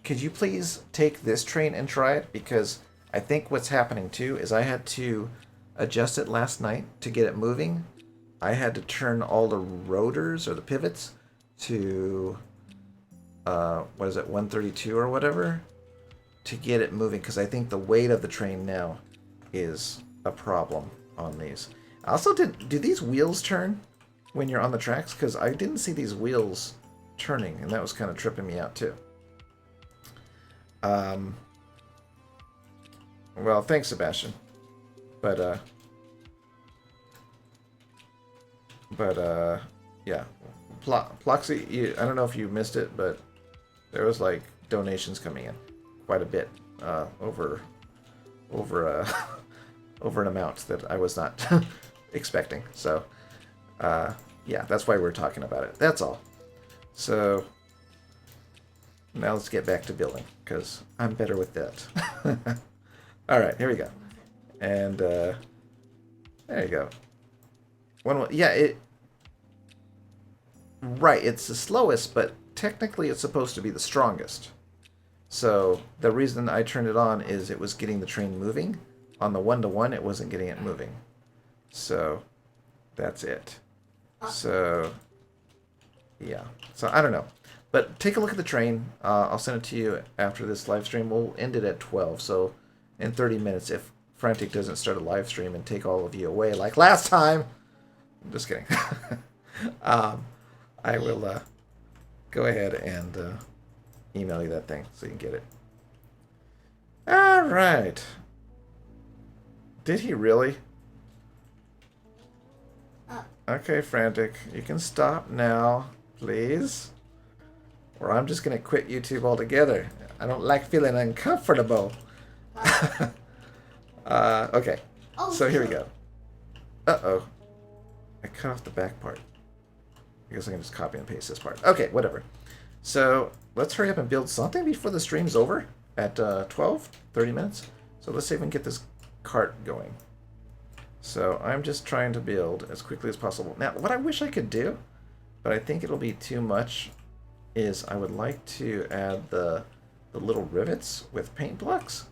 could you please take this train and try it? Because I think what's happening too is I had to adjust it last night to get it moving. I had to turn all the rotors or the pivots to what is it, 132 or whatever, to get it moving, because I think the weight of the train now is a problem on these. Also, do these wheels turn when you're on the tracks? Because I didn't see these wheels turning, and that was kind of tripping me out too. Well, thanks, Sebastian. But yeah. Ploxy, I don't know if you missed it, but there was like donations coming in quite a bit over an amount that I was not expecting. So yeah, that's why we're talking about it. That's all. So now let's get back to building because I'm better with that. All right, here we go. And there you go. Right, it's the slowest, but technically it's supposed to be the strongest. So the reason I turned it on is it was getting the train moving. On the 1-to-1, it wasn't getting it moving. So that's it. So yeah. So I don't know. But take a look at the train. I'll send it to you after this live stream. We'll end it at 12. So in 30 minutes, if Frantic doesn't start a live stream and take all of you away like last time. I'm just kidding. I will go ahead and email you that thing so you can get it. All right. Did he really? Okay, Frantic. You can stop now, please. Or I'm just going to quit YouTube altogether. I don't like feeling uncomfortable. Okay. So here we go. Uh-oh. I cut off the back part. I guess I can just copy and paste this part. Okay, whatever. So let's hurry up and build something before the stream's over at 12, 30 minutes. So let's see if we can get this cart going. So I'm just trying to build as quickly as possible. Now, what I wish I could do but I think it'll be too much, is I would like to add the little rivets with paint blocks,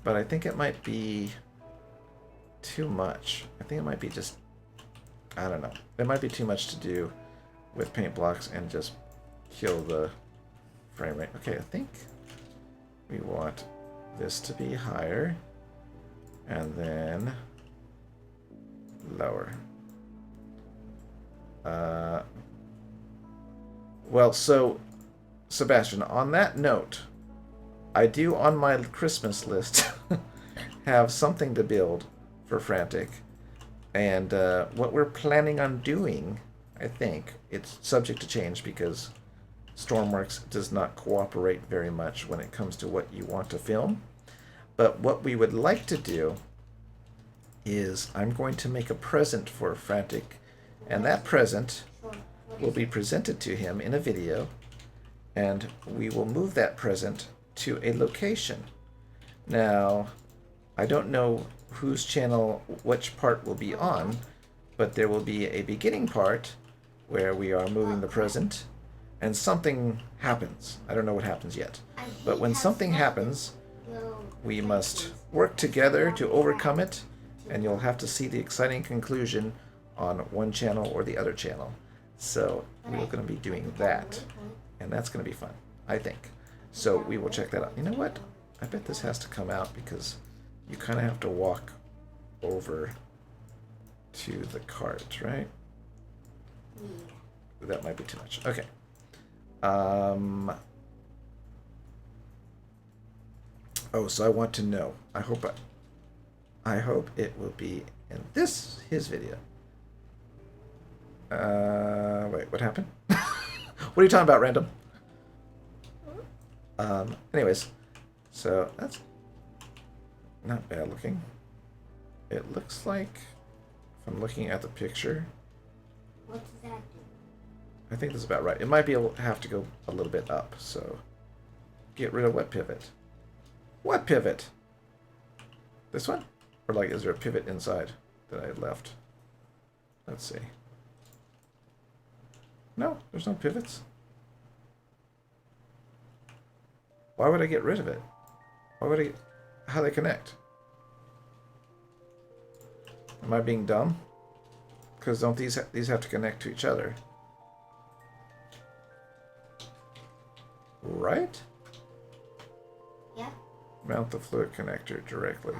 but I think it might be too much. I think it might be just, I don't know. It might be too much to do with paint blocks and just kill the frame rate. Okay, I think we want this to be higher and then lower. Well, so Sebastian, on that note, I do on my Christmas list have something to build for Frantic, and what we're planning on doing, I think it's subject to change because Stormworks does not cooperate very much when it comes to what you want to film. But what we would like to do is I'm going to make a present for Frantic, and that present will be presented to him in a video, and we will move that present to a location. Now, I don't know whose channel which part will be on, but there will be a beginning part where we are moving the present, and something happens. I don't know what happens yet. But when something happens, we must work together to overcome it, and you'll have to see the exciting conclusion on one channel or the other channel. So we're going to be doing that, and that's going to be fun, I think. So we will check that out. You know what? I bet this has to come out because you kind of have to walk over to the cart, right? That might be too much. Okay. Oh, so I want to know. I hope it will be in his video. Wait, what happened? What are you talking about, random? Anyways, so that's not bad looking. It looks like, if I'm looking at the picture, What does that do? I think that's about right. It might be have to go a little bit up, so get rid of what pivot? What pivot? This one? Or like, is there a pivot inside that I left? Let's see. No, there's no pivots. Why would I get rid of it? Why would I? How they connect? Am I being dumb? Because don't these have to connect to each other? Right? Yeah. Mount the fluid connector directly.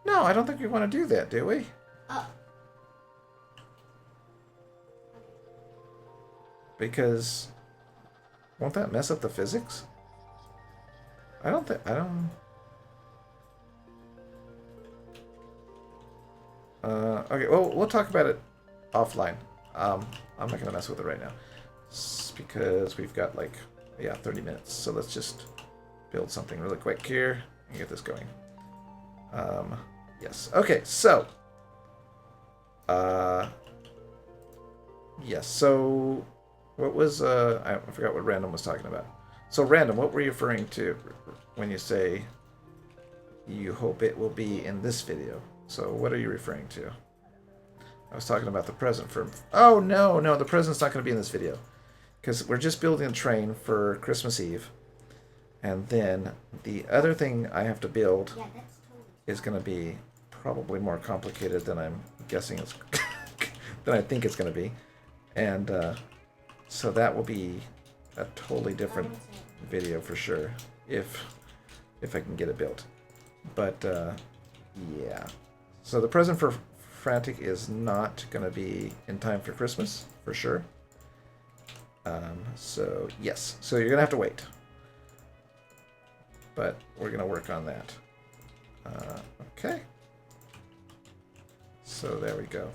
No, I don't think we want to do that, do we? Because won't that mess up the physics? I don't. Okay, well, we'll talk about it offline. I'm not gonna mess with it right now, because we've got like 30 minutes. So let's just build something really quick here and get this going. Yes. Okay. So. Yes. So. What was, I forgot what Random was talking about. So, Random, what were you referring to when you say you hope it will be in this video? So, what are you referring to? I was talking about the present for... Oh, no, the present's not going to be in this video. Because we're just building a train for Christmas Eve. And then the other thing I have to build is going to be probably more complicated than I'm guessing it's... than I think it's going to be. And, so that will be a totally different video for sure, if I can get it built. But yeah. So the present for Frantic is not going to be in time for Christmas, for sure. So yes. So you're going to have to wait. But we're going to work on that. Okay. So there we go.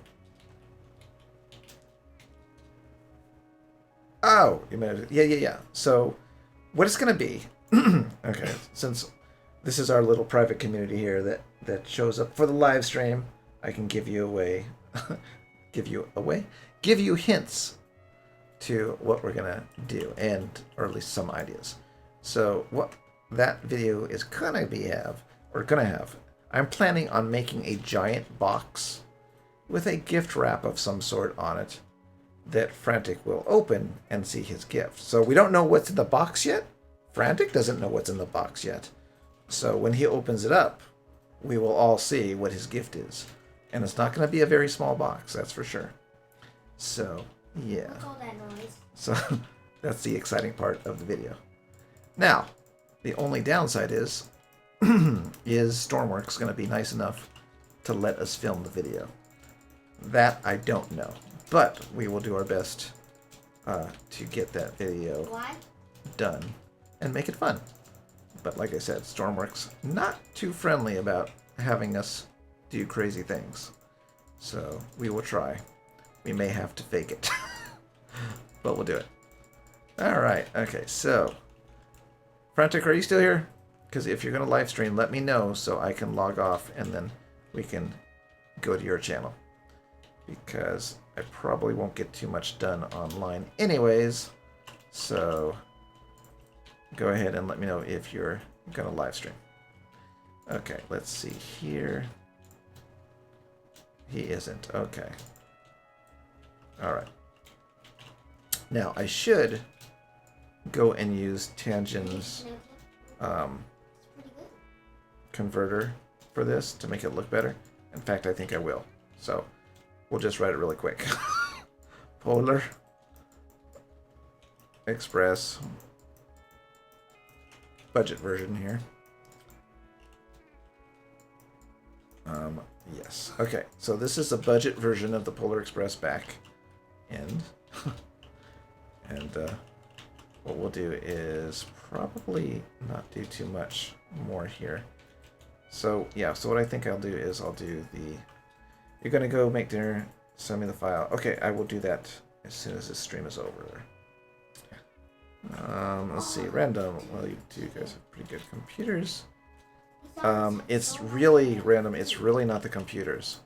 Oh, you meant yeah. So, what it's gonna be? Okay, since this is our little private community here that shows up for the live stream, I can give you give you hints to what we're gonna do, or at least some ideas. So, what that video is gonna have, I'm planning on making a giant box with a gift wrap of some sort on it. that Frantic will open and see his gift. So we don't know what's in the box yet. Frantic doesn't know what's in the box yet. So when he opens it up, we will all see what his gift is. And it's not going to be a very small box, that's for sure. So, yeah. What's all that noise? So that's the exciting part of the video. Now, the only downside is, is Stormworks going to be nice enough to let us film the video? That I don't know. But we will do our best to get that video done and make it fun. But like I said, Stormworks not too friendly about having us do crazy things. So we will try. We may have to fake it. But we'll do it. Alright, okay, so Frantic, are you still here? Because if you're going to live stream, let me know so I can log off and then we can go to your channel. Because I probably won't get too much done online anyways. So go ahead and let me know if you're going to live stream. Okay, let's see here. He isn't. Okay. Alright. Now, I should go and use Tangen's converter for this to make it look better. In fact, I think I will. So we'll just write it really quick. Polar Express budget version here. Yes. Okay, so this is the budget version of the Polar Express back end. And what we'll do is probably not do too much more here. So yeah, so what I think I'll do is I'll do the, you're gonna go make dinner, send me the file. Okay, I will do that as soon as this stream is over. Let's see, random. Well, you two guys have pretty good computers. It's really random. It's really not the computers.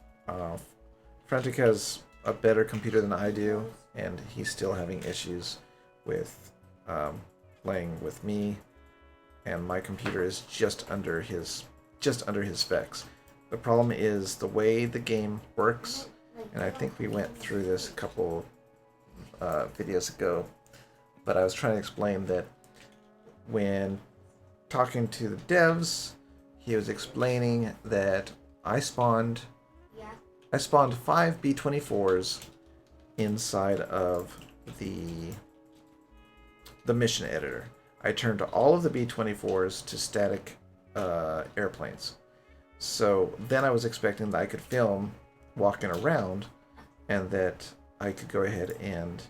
Frantic has a better computer than I do, and he's still having issues with playing with me. And my computer is just under his specs. The problem is the way the game works, and I think we went through this a couple videos ago. But I was trying to explain that when talking to the devs, he was explaining that I spawned 5 B-24s inside of the mission editor. I turned all of the B-24s to static airplanes. So then I was expecting that I could film walking around, and that I could go ahead and,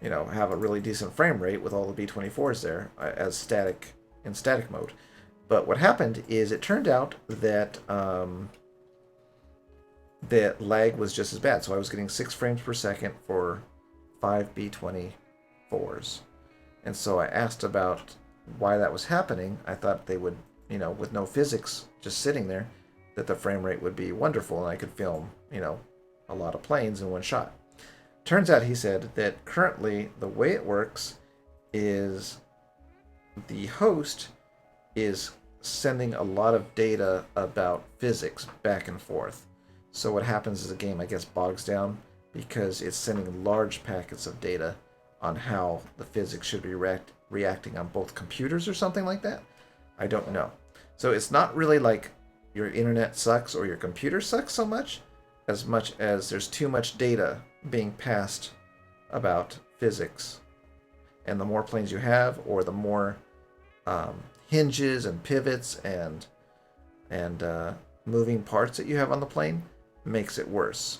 you know, have a really decent frame rate with all the B-24s there as static, in static mode. But what happened is it turned out that that lag was just as bad. So I was getting 6 frames per second for 5 B-24s. And so I asked about why that was happening. I thought they would, you know, with no physics just sitting there, that the frame rate would be wonderful and I could film, you know, a lot of planes in one shot. Turns out, he said, that currently the way it works is the host is sending a lot of data about physics back and forth. So what happens is the game, I guess, bogs down because it's sending large packets of data on how the physics should be reacting on both computers or something like that. I don't know. So it's not really like your internet sucks or your computer sucks so much as there's too much data being passed about physics. And the more planes you have, or the more hinges and pivots and moving parts that you have on the plane, makes it worse.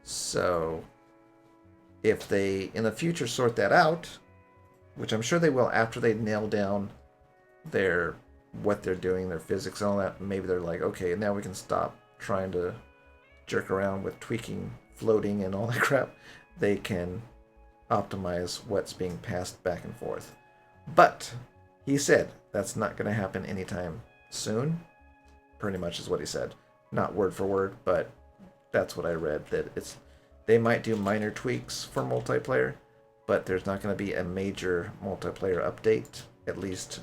So if they in the future sort that out, which I'm sure they will after they nail down what they're doing, their physics and all that, maybe they're like, okay, now we can stop trying to jerk around with tweaking, floating, and all that crap. They can optimize what's being passed back and forth. But he said that's not going to happen anytime soon. Pretty much is what he said. Not word for word, but that's what I read. That they might do minor tweaks for multiplayer, but there's not going to be a major multiplayer update, at least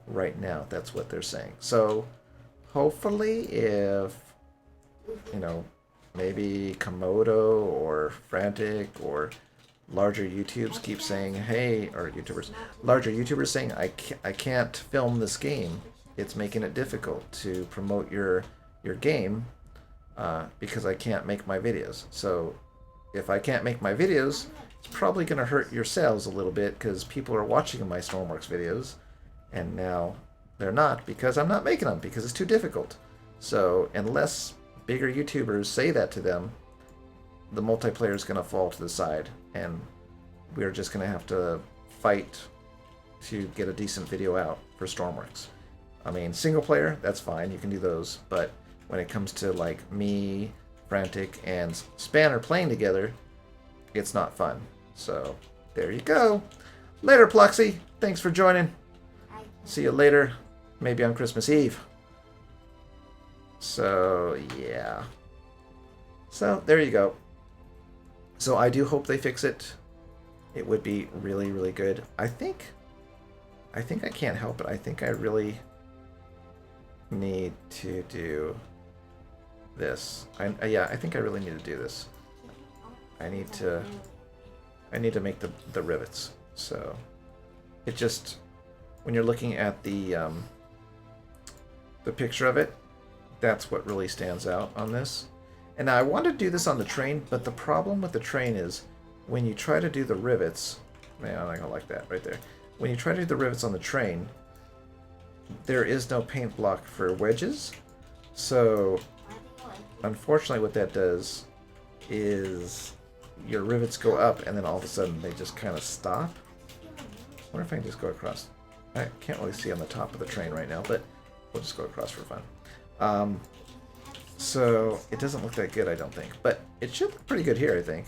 right now. That's what they're saying. So hopefully, if, you know, maybe Komodo or Frantic or larger YouTubes keep saying, hey, or YouTubers, larger YouTubers saying, I can't film this game. It's making it difficult to promote your game because I can't make my videos. So if I can't make my videos, it's probably going to hurt your sales a little bit because people are watching my Stormworks videos, and now they're not because I'm not making them because it's too difficult. So unless bigger YouTubers say that to them, the multiplayer is going to fall to the side, and we're just going to have to fight to get a decent video out for Stormworks. I mean, single player, that's fine, you can do those, but when it comes to like me, Frantic, and Spanner playing together, it's not fun. So there you go. Later, Pluxy. Thanks for joining. See you later, maybe on Christmas Eve. So yeah. So there you go. So I do hope they fix it. It would be really, really good. I think I can't help it. I think I really need to do this. Yeah, I think I really need to do this. I need to make the rivets. So it just, when you're looking at the picture of it, that's what really stands out on this. And now I want to do this on the train, but the problem with the train is when you try to do the rivets, man, I'm not gonna like that right there. When you try to do the rivets on the train, there is no paint block for wedges. So unfortunately what that does is your rivets go up and then all of a sudden they just kind of stop. I wonder if I can just go across. I can't really see on the top of the train right now, but we'll just go across for fun. So it doesn't look that good, I don't think, but it should look pretty good here, I think,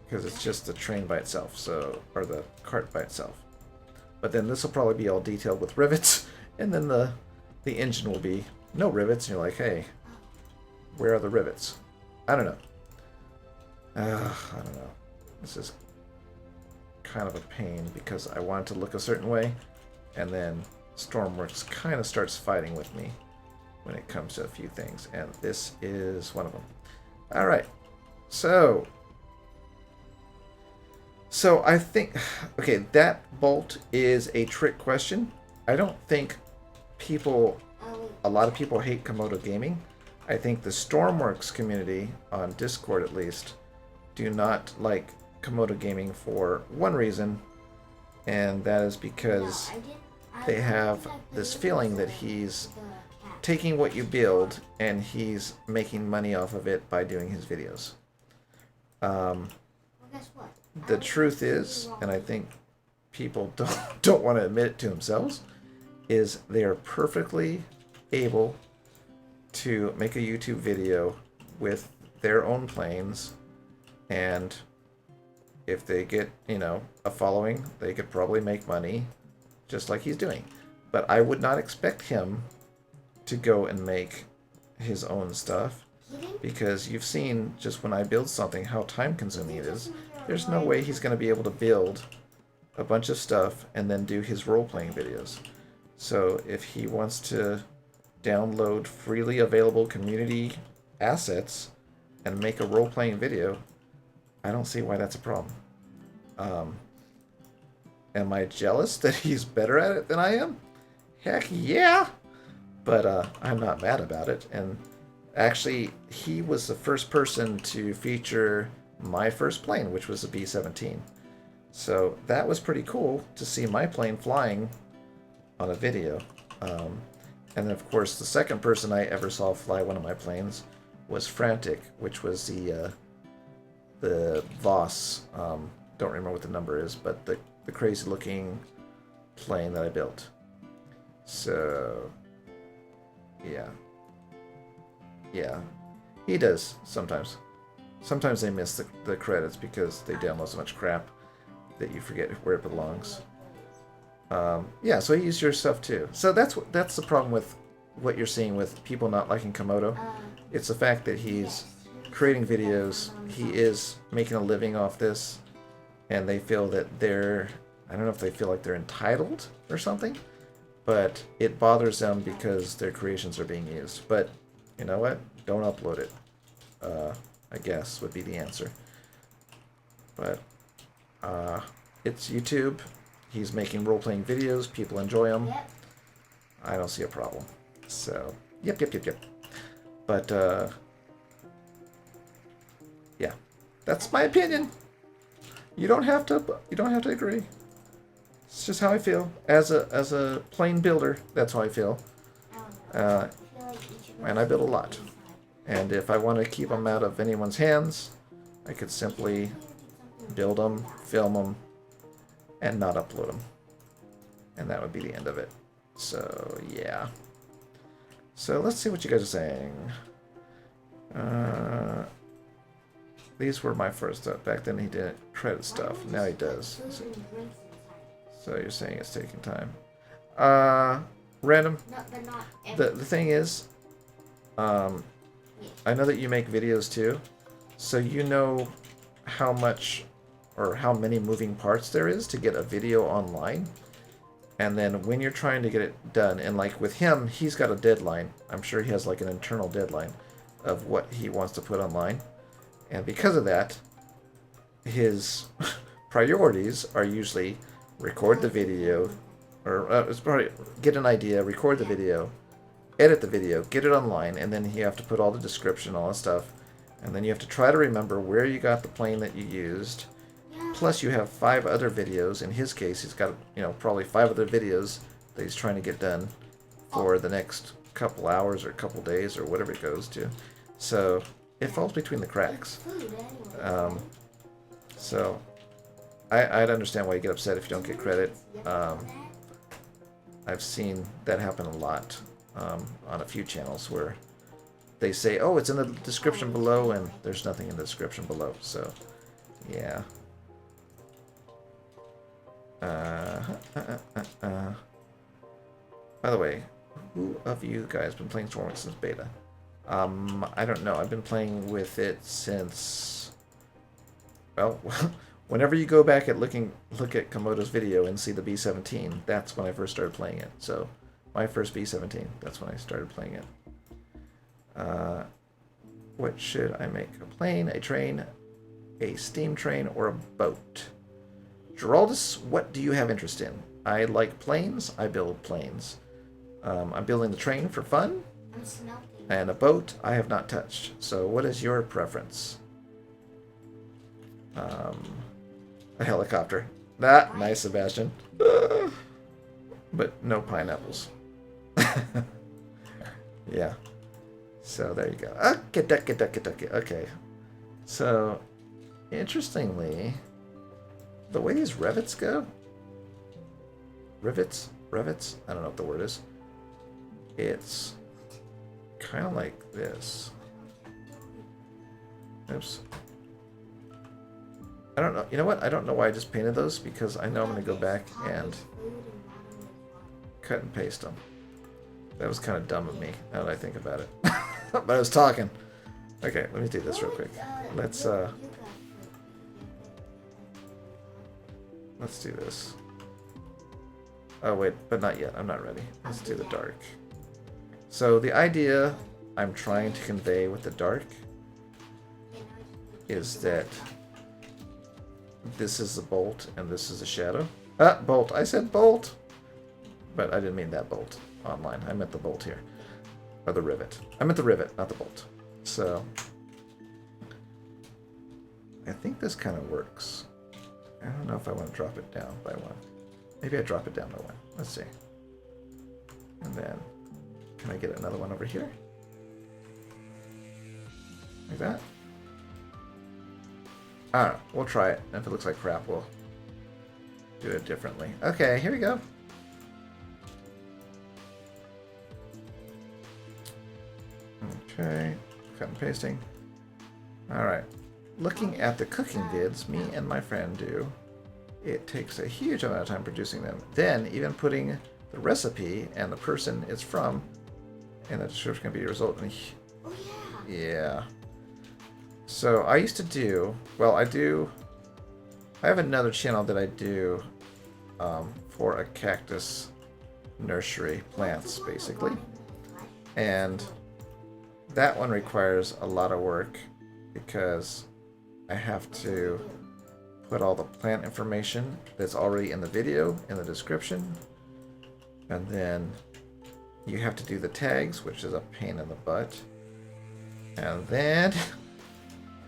because it's just the train by itself, so, or the cart by itself. But then this will probably be all detailed with rivets, and then the engine will be no rivets, and you're like, hey, where are the rivets? I don't know. I don't know. This is kind of a pain because I want it to look a certain way, and then Stormworks kind of starts fighting with me when it comes to a few things, and this is one of them. All right, so I think, okay, that bolt is a trick question. I don't think a lot of people hate Komodo Gaming. I think the Stormworks community, on Discord at least, do not like Komodo Gaming for one reason, and that is because they have this feeling that he's taking what you build and he's making money off of it by doing his videos. The truth is, and I think people don't want to admit it to themselves, is they are perfectly able to make a YouTube video with their own planes, and if they get, a following, they could probably make money just like he's doing. But I would not expect him to go and make his own stuff, because you've seen just when I build something how time consuming it is. There's no way he's going to be able to build a bunch of stuff and then do his role-playing videos. So if he wants to download freely available community assets and make a role-playing video, I don't see why that's a problem. Am I jealous that he's better at it than I am? Heck yeah! But I'm not mad about it. And actually, he was the first person to feature my first plane, which was a B-17. So that was pretty cool to see my plane flying on a video. And then, of course, the second person I ever saw fly one of my planes was Frantic, which was the Voss. Don't remember what the number is, but the crazy-looking plane that I built. So yeah, he does sometimes. Sometimes they miss the credits because they download so much crap that you forget where it belongs. Yeah, so he used your stuff too. So that's the problem with what you're seeing with people not liking Komodo. It's the fact that he's creating videos, he is making a living off this, and they feel that I don't know if they feel like they're entitled or something, but it bothers them because their creations are being used. But you know what? Don't upload it, I guess, would be the answer. But it's YouTube. He's making role-playing videos. People enjoy them. Yep. I don't see a problem. So, yep. But, yeah. That's my opinion. You don't have to agree. It's just how I feel. As a plain builder, that's how I feel. And I build a lot. And if I want to keep them out of anyone's hands, I could simply build them, film them, and not upload them. And that would be the end of it. So, yeah. So, let's see what you guys are saying. These were my first stuff. Back then he didn't credit stuff. Now he does. So you're saying it's taking time. Random. The thing is, I know that you make videos too. So you know how much or how many moving parts there is to get a video online. And then when you're trying to get it done, and like with him, he's got a deadline. I'm sure he has like an internal deadline of what he wants to put online. And because of that, his priorities are usually record the video, or it's probably get an idea, record the video, edit the video, get it online, and then you have to put all the description, all that stuff. And then you have to try to remember where you got the plane that you used. Plus you have 5 other videos. In his case, he's got, probably 5 other videos that he's trying to get done for the next couple hours or couple days or whatever it goes to. So it falls between the cracks. So I'd understand why you get upset if you don't get credit. I've seen that happen a lot on a few channels where they say, oh, it's in the description below, and there's nothing in the description below. So, yeah. By the way, who of you guys been playing Stormworks since beta? I don't know. I've been playing with it since... Well, whenever you go back at look at Komodo's video and see the B-17, that's when I first started playing it. So, my first B-17, that's when I started playing it. What should I make? A plane, a train, a steam train, or a boat? Geraldus, what do you have interest in? I like planes. I build planes. I'm building the train for fun. And a boat I have not touched. So what is your preference? A helicopter. Nice, Sebastian. But no pineapples. Yeah. So there you go. Okay. So, interestingly, the way these rivets go, rivets, I don't know what the word is. It's kind of like this. Oops. I don't know. You know what? I don't know why I just painted those, because I know I'm going to go back and cut and paste them. That was kind of dumb of me, now that I think about it. But I was talking. Okay, let me do this real quick. Let's do this. Oh wait, but not yet. I'm not ready. Let's do the dark. So the idea I'm trying to convey with the dark is that this is the bolt and this is the shadow. Bolt. I said bolt! But I didn't mean that bolt online. I meant the bolt here. Or the rivet. I meant the rivet, not the bolt. So, I think this kind of works. I don't know if I want to drop it down by 1. Maybe I drop it down by 1. Let's see. And then, can I get another one over here? Like that? I don't know. We'll try it. And if it looks like crap, we'll do it differently. Okay, here we go. Okay, cut and pasting. Alright. Looking at the cooking vids me and my friend do, it takes a huge amount of time producing them. Then, even putting the recipe and the person it's from in the description can be a result in yeah. So, I used to do, well, I have another channel that I do for a cactus nursery, plants, basically. And that one requires a lot of work because I have to put all the plant information that's already in the video in the description. And then you have to do the tags, which is a pain in the butt. And then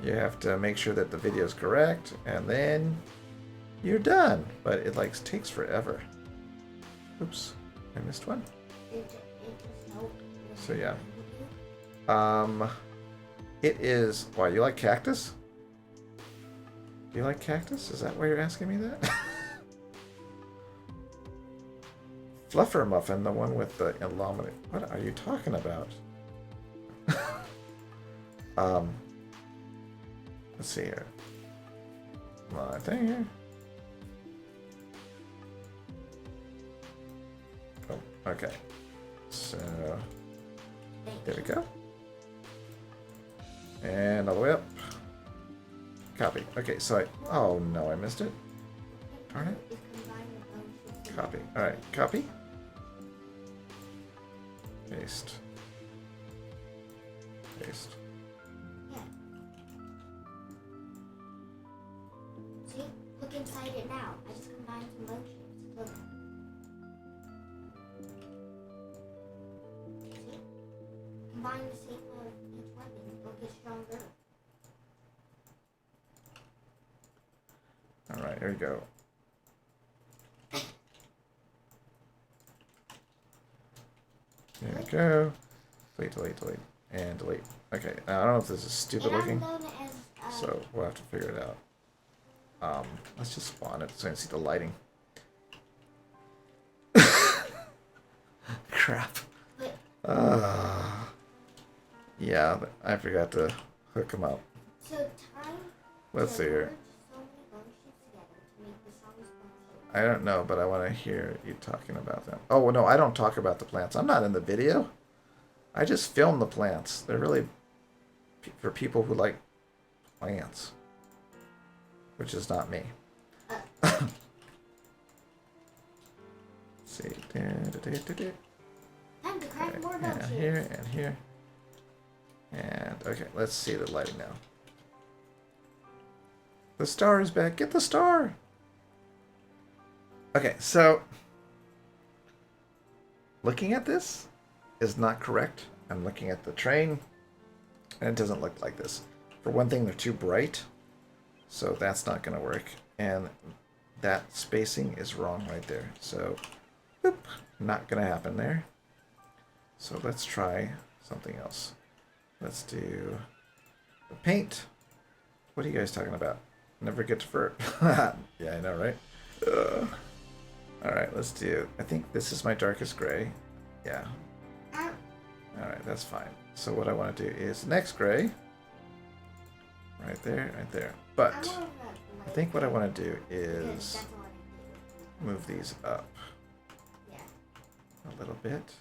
you have to make sure that the video is correct, and then you're done. But it like takes forever. Oops, I missed one. So yeah. It is. Why, you like cactus? Do you like cactus? Is that why you're asking me that? Fluffer Muffin, the one with the illuminate. What are you talking about? Let's see here. My thing here. Oh, okay. So there we go. And all the way up. Copy. Okay, so I... Oh, no, I missed it. Darn it. Copy. Alright, copy. Paste. Paste. Yeah. See? Look inside it now. I just combined some bone shapes. Look. See? Combine the shape of each weapon. It'll get stronger. Alright, here we go. There we go. Delete, and delete. Okay, now, I don't know if this is stupid looking, so we'll have to figure it out. Let's just spawn it so I can see the lighting. Crap. Yeah, I forgot to hook them up. So time. Let's see here. I don't know, but I want to hear you talking about them. Oh, no, I don't talk about the plants. I'm not in the video. I just film the plants. They're really for people who like plants, which is not me. Let's see. Time to craft more And here, and here. And, okay, let's see the lighting now. The star is back. Get the star! Okay, so looking at this is not correct. I'm looking at the train, and it doesn't look like this. For one thing, they're too bright, so that's not going to work. And that spacing is wrong right there. So, boop, not going to happen there. So let's try something else. Let's do the paint. What are you guys talking about? Never get to fur. Yeah, I know, right? Alright, let's do... I think this is my darkest gray. Yeah. Alright, that's fine. So what I want to do is next gray. Right there, right there. But I think what I want to do is move these up a little bit.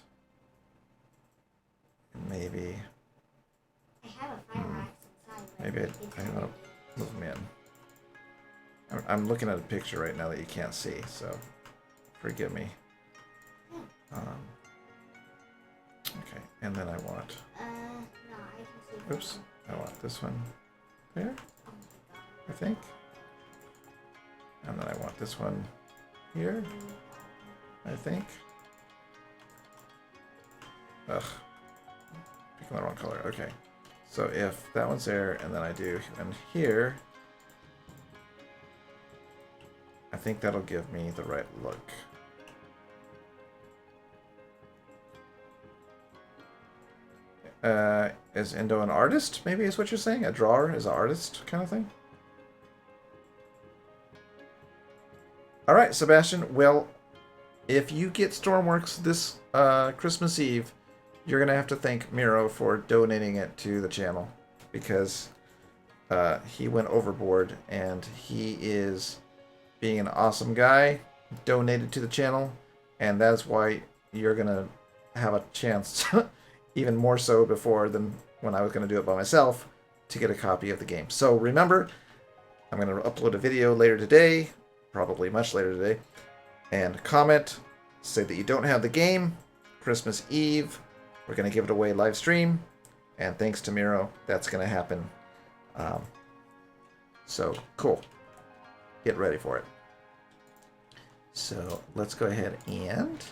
And maybe... maybe I want to move them in. I'm looking at a picture right now that you can't see, so forgive me. Okay, and then I want... oops, I want this one there, I think. And then I want this one here, I think. Ugh, picking the wrong color, okay. So if that one's there, and then I do, and here, I think that'll give me the right look. Is Endo an artist, maybe is what you're saying? A drawer is an artist kind of thing? Alright, Sebastian, well, if you get Stormworks this Christmas Eve, you're going to have to thank Miro for donating it to the channel, because he went overboard, and he is, being an awesome guy, donated to the channel, and that's why you're going to have a chance, even more so before than when I was going to do it by myself, to get a copy of the game. So remember, I'm going to upload a video later today, probably much later today, and comment, say that you don't have the game, Christmas Eve, we're going to give it away live stream, and thanks to Miro, that's going to happen. So, cool. get ready for it. So let's go ahead and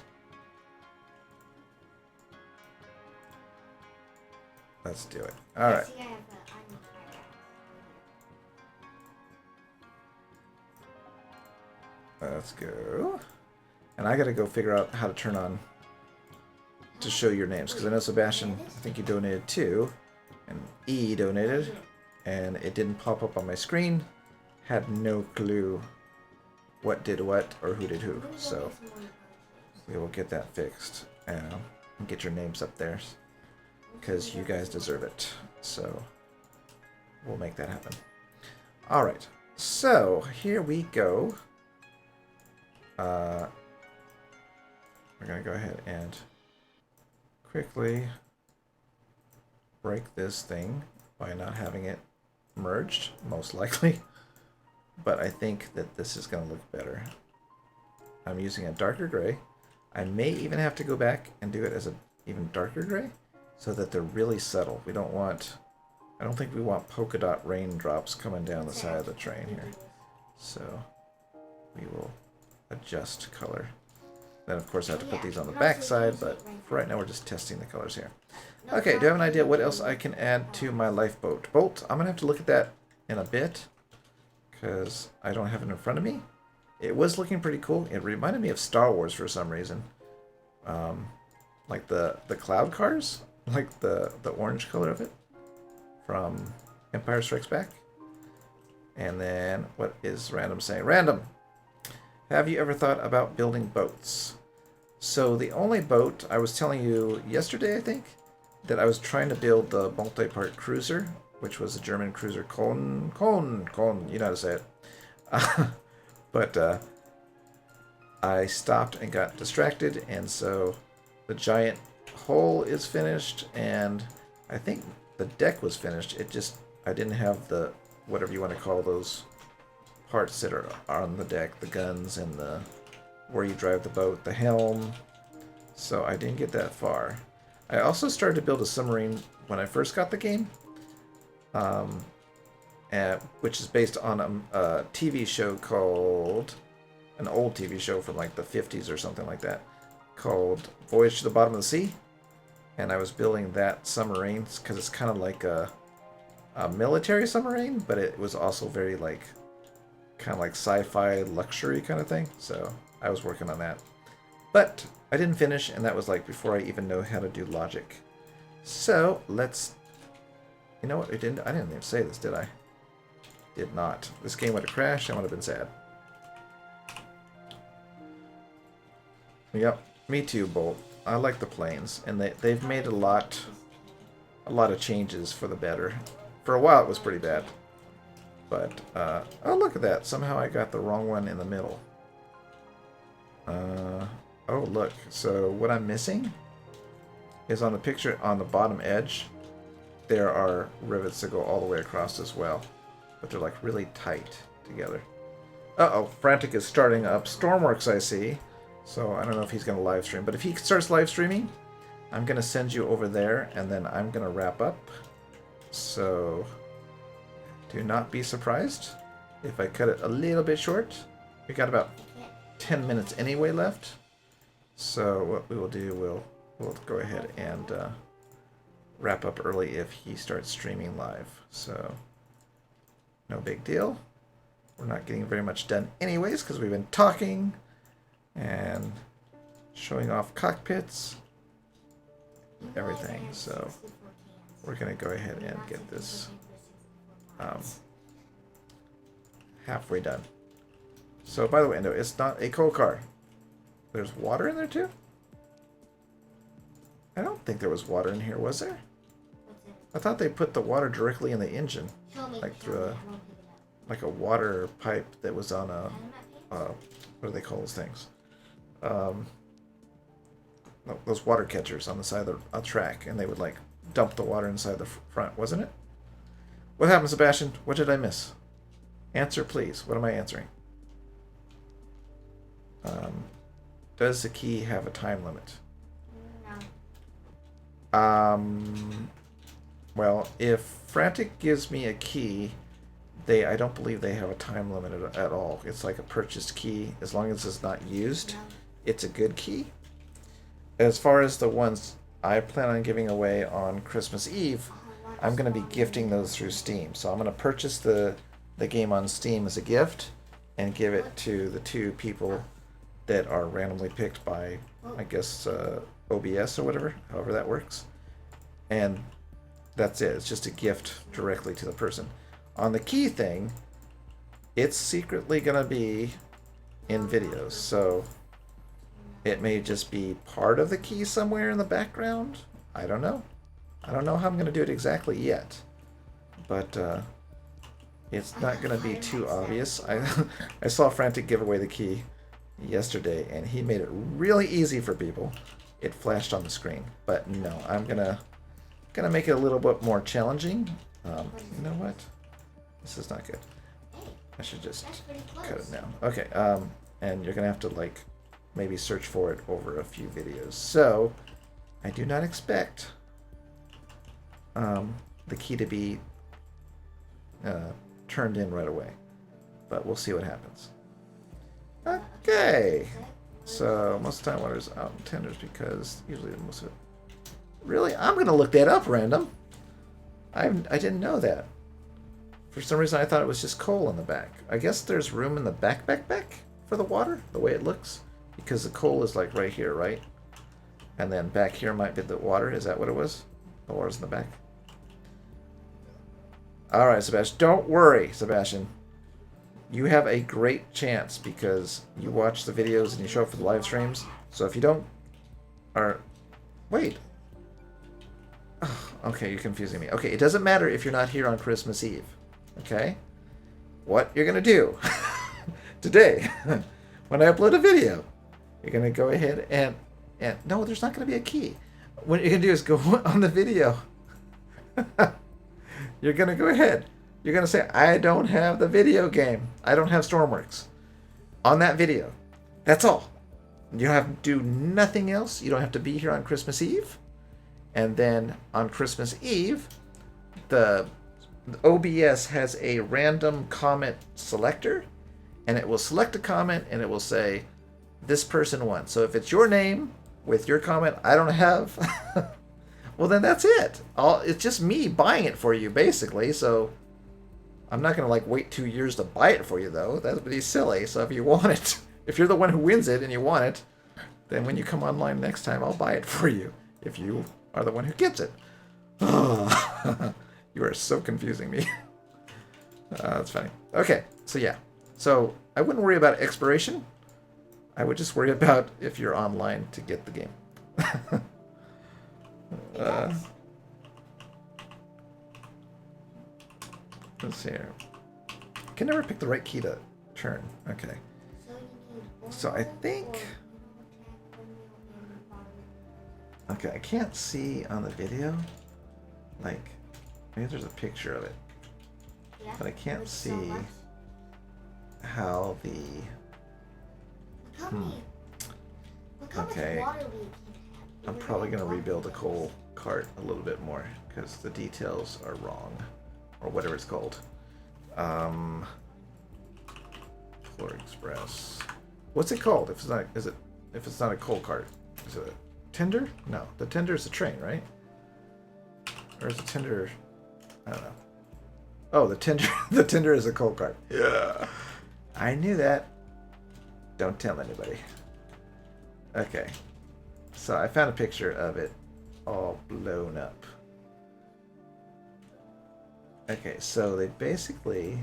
let's do it. All right. See, I have the iron fire Let's go. And I got to go figure out how to turn on to show your names, because I know Sebastian, I think you donated too, and E donated, and it didn't pop up on my screen. Had no clue what did what or who did who, so we will get that fixed and get your names up there, because you guys deserve it. So we'll make that happen. All right, so here we go. We're gonna go ahead and quickly break this thing by not having it merged, most likely. But I think that this is going to look better. I'm using a darker gray. I may even have to go back and do it as an even darker gray so that they're really subtle. We don't want, I don't think we want polka dot raindrops coming down the side of the train here. So we will adjust color. Then of course I have to put these on the back side, but for right now we're just testing the colors here. Okay, do you have an idea what else I can add to my lifeboat? Bolt, I'm going to have to look at that in a bit, because I don't have it in front of me. It was looking pretty cool. It reminded me of Star Wars for some reason. Like the cloud cars, like the orange color of it from Empire Strikes Back. And then, what is Random saying? Random! Have you ever thought about building boats? So the only boat, I was telling you yesterday, I think, that I was trying to build the multi-part cruiser, which was a German cruiser, Kohn, you know how to say it. But I stopped and got distracted, and so the giant hull is finished, and I think the deck was finished. It just, I didn't have the, whatever you want to call those parts that are on the deck, the guns and the where you drive the boat, the helm. So I didn't get that far. I also started to build a submarine when I first got the game, which is based on a TV show called, an old TV show from like the 50s or something like that, called Voyage to the Bottom of the Sea. And I was building that submarine because it's kind of like a military submarine, but it was also very like, kind of like sci-fi luxury kind of thing. So I was working on that. But I didn't finish, and that was like before I even know how to do logic. So let's, you know what, I didn't even say this, did I? Did not. This game would have crashed, I would have been sad. Yep, me too, Bolt. I like the planes, and they've made a lot of changes for the better. For a while it was pretty bad. But, oh look at that, somehow I got the wrong one in the middle. Oh look, so what I'm missing is on the picture on the bottom edge, there are rivets that go all the way across as well. But they're like really tight together. Uh-oh, Frantic is starting up Stormworks, I see. So I don't know if he's going to live stream. But if he starts live streaming, I'm going to send you over there, and then I'm going to wrap up. So do not be surprised if I cut it a little bit short. We got about 10 minutes anyway left. So what we will do, we'll go ahead and wrap up early if he starts streaming live. So no big deal. We're not getting very much done anyways because we've been talking and showing off cockpits, everything. So we're going to go ahead and get this halfway done. So by the way, no, it's not a coal car. There's water in there too? I don't think there was water in here, was there? I thought they put the water directly in the engine, like through a water pipe that was on a what do they call those things? Those water catchers on the side of the track, and they would like dump the water inside the front, wasn't it? What happened, Sebastian? What did I miss? Answer, please. What am I answering? Does the key have a time limit? No. Well, if Frantic gives me a key I don't believe they have a time limit at all. It's like a purchased key. As long as it's not used, No. it's a good key. As far as the ones I plan on giving away on Christmas Eve, I'm going to be gifting those through Steam. So I'm going to purchase the game on Steam as a gift and give it to the 2 people that are randomly picked by, I guess, OBS or whatever, however that works. And that's it. It's just a gift directly to the person. On the key thing, it's secretly going to be in videos. So it may just be part of the key somewhere in the background. I don't know. I don't know how I'm going to do it exactly yet. But it's not going to be too obvious. I saw Frantic give away the key yesterday, and he made it really easy for people. It flashed on the screen. But no, I'm gonna make it a little bit more challenging. You know what? This is not good. I should just cut it now. Okay, and you're gonna have to like maybe search for it over a few videos. So I do not expect the key to be turned in right away, but we'll see what happens. Okay, so most of the time water's out in tenders because usually most of it. Really, I'm gonna look that up, random. I didn't know that. For some reason, I thought it was just coal in the back. I guess there's room in the back for the water, the way it looks, because the coal is like right here, right? And then back here might be the water. Is that what it was? The water's in the back. All right, Sebastian. Don't worry, Sebastian. You have a great chance because you watch the videos and you show up for the live streams. So if you don't, wait. Oh, okay, you're confusing me. Okay, it doesn't matter if you're not here on Christmas Eve. Okay? What you're going to do today, when I upload a video, you're going to go ahead and no, there's not going to be a key. What you're going to do is go on the video. You're going to go ahead. You're going to say, I don't have the video game. I don't have Stormworks on that video. That's all. You don't have to do nothing else. You don't have to be here on Christmas Eve. And then on Christmas Eve, the OBS has a random comment selector, and it will select a comment, and it will say, this person won. So if it's your name with your comment, I don't have, well, then that's it. It's just me buying it for you, basically. So I'm not going to like wait 2 years to buy it for you, though. That would be silly. So if you want it, if you're the one who wins it and you want it, then when you come online next time, I'll buy it for you. If you are the one who gets it. Oh, you are so confusing me. That's funny. Okay, so yeah. So I wouldn't worry about expiration. I would just worry about if you're online to get the game. Let's see here. I can never pick the right key to turn. Okay. So I think... Okay, I can't see on the video. Like, maybe there's a picture of it. Yeah, But I can't so see much. how the... Look how many- look how much Okay. water we can have. I'm probably going to rebuild the coal cart a little bit more because the details are wrong, or whatever it's called. Polar Express. What's it called? If it's not a coal cart, is it a tender? No, the tender is a train, right? Or is the tender? I don't know. Oh, the tender. The tender is a coal cart. Yeah, I knew that. Don't tell anybody. Okay. So I found a picture of it all blown up. Okay, so they basically...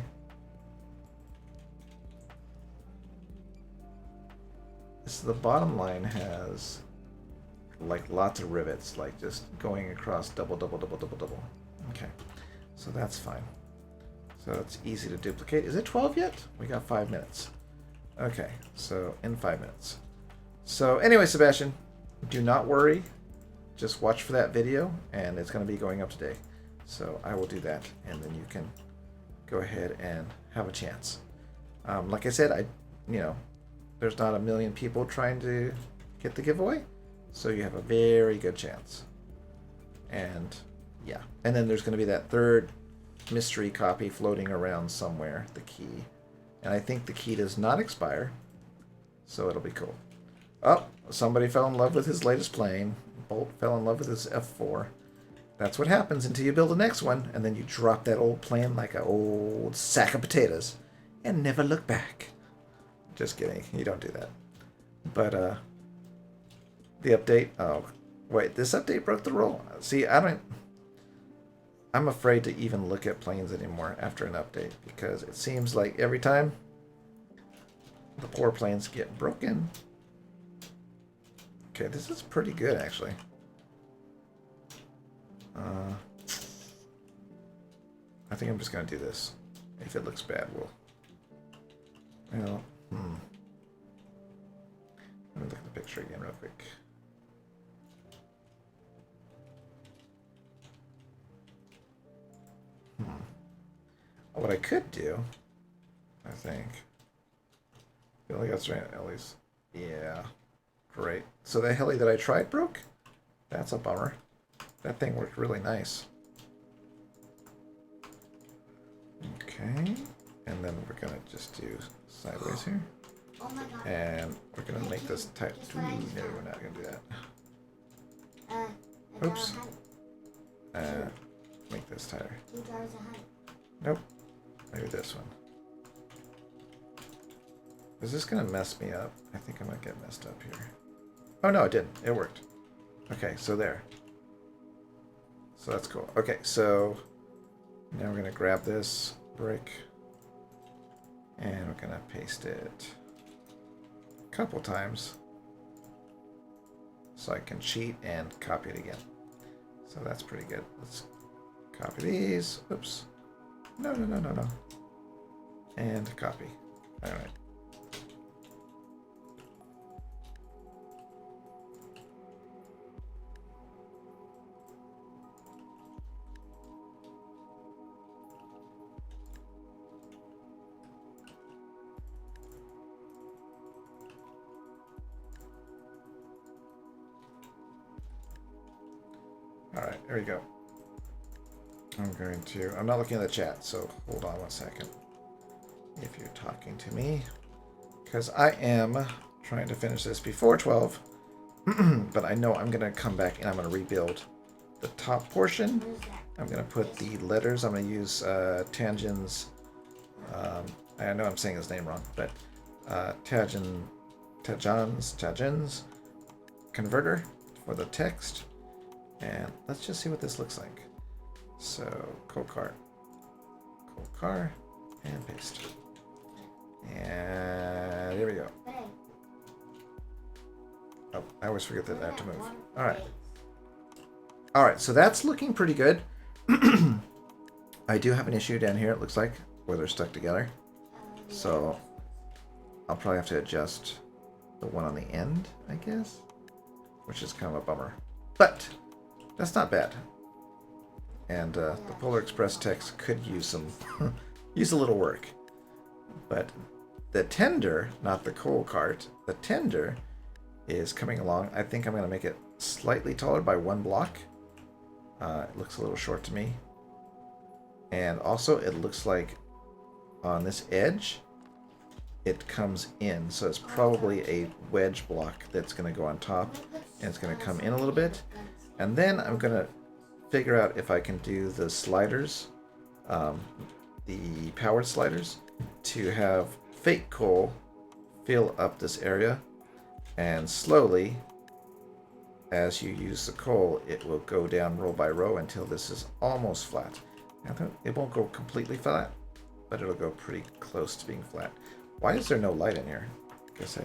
So the bottom line has like lots of rivets, like just going across double. Okay, so that's fine. So it's easy to duplicate. Is it 12 yet? We got 5 minutes. Okay, so in 5 minutes. So anyway, Sebastian, do not worry. Just watch for that video, and it's going to be going up today. So I will do that, and then you can go ahead and have a chance. Like I said, there's not a million people trying to get the giveaway, so you have a very good chance. And yeah, and then there's going to be that third mystery copy floating around somewhere, the key. And I think the key does not expire, so it'll be cool. Oh, somebody fell in love with his latest plane. Bolt fell in love with his F4. That's what happens until you build the next one, and then you drop that old plane like an old sack of potatoes and never look back. Just kidding, you don't do that. But, the update, oh, wait, this update broke the rule. See, I'm afraid to even look at planes anymore after an update, because it seems like every time the poor planes get broken. Okay, this is pretty good, actually. I think I'm just going to do this. If it looks bad, we'll... Well, Let me look at the picture again real quick. What I could do, I think... I feel like that's right, at least. Yeah. Great. So the heli that I tried broke? That's a bummer. That thing worked really nice. Okay. And then we're going to just do sideways here. Oh my god. And we're going to make this tight. Ooh, no, we're not going to do that. Oops. Make this tighter. Nope. Maybe this one. Is this going to mess me up? I think I might get messed up here. Oh, no, it didn't. It worked. Okay, so there. So that's cool. Okay, so now we're going to grab this brick and we're going to paste it a couple times so I can cheat and copy it again. So that's pretty good. Let's copy these. Oops. No. And copy. All right. Alright, there we go. I'm not looking at the chat, so hold on 1 second. If you're talking to me. Because I am trying to finish this before 12. But I know I'm going to come back and I'm going to rebuild the top portion. I'm going to put the letters. I'm going to use Tangen's... I know I'm saying his name wrong, but Tangen's converter for the text. And let's just see what this looks like. So, car, and paste. And there we go. Oh, I always forget that I have to move. Alright. Alright, so that's looking pretty good. I do have an issue down here, it looks like, where they're stuck together. So, I'll probably have to adjust the one on the end, I guess. Which is kind of a bummer. But... that's not bad. And the Polar Express text could use some use a little work. But the tender, not the coal cart, the tender is coming along. I think I'm going to make it slightly taller by 1 block. It looks a little short to me. And also it looks like on this edge it comes in. So it's probably a wedge block that's going to go on top and it's going to come in a little bit. And then I'm going to figure out if I can do the sliders, the powered sliders, to have fake coal fill up this area. And slowly, as you use the coal, it will go down row by row until this is almost flat. And it won't go completely flat, but it'll go pretty close to being flat. Why is there no light in here? I guess I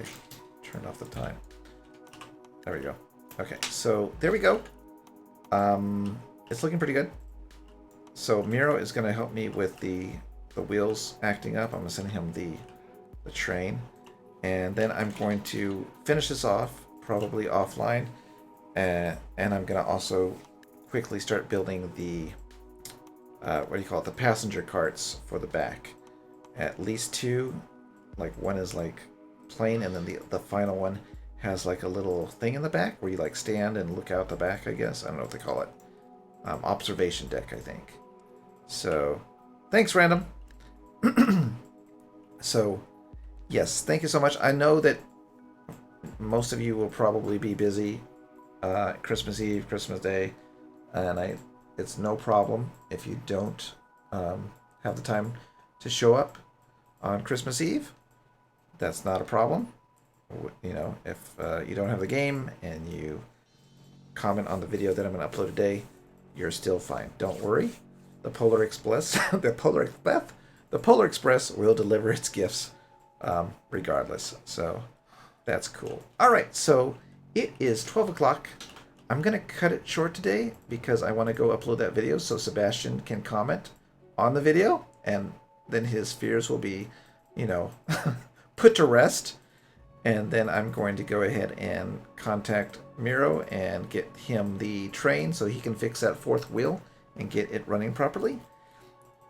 turned off the time. There we go. Okay, so there we go. It's looking pretty good. So Miro is going to help me with the wheels acting up. I'm going to send him the train. And then I'm going to finish this off, probably offline. And I'm going to also quickly start building the, the passenger carts for the back. At least 2. Like, one is like plain, and then the final one has like a little thing in the back where you like stand and look out the back, I guess. I don't know what they call it. Observation deck, I think. So Thanks, Random. So, yes, thank you so much. I know that most of you will probably be busy Christmas Eve, Christmas Day, and it's no problem if you don't have the time to show up on Christmas Eve. That's not a problem. You know, if you don't have the game and you comment on the video that I'm going to upload today, you're still fine. Don't worry. The Polar Express, the Polar Express will deliver its gifts regardless. So that's cool. All right, so it is 12 o'clock. I'm going to cut it short today because I want to go upload that video so Sebastian can comment on the video, and then his fears will be, you know, put to rest. And then I'm going to go ahead and contact Miro and get him the train so he can fix that fourth wheel and get it running properly.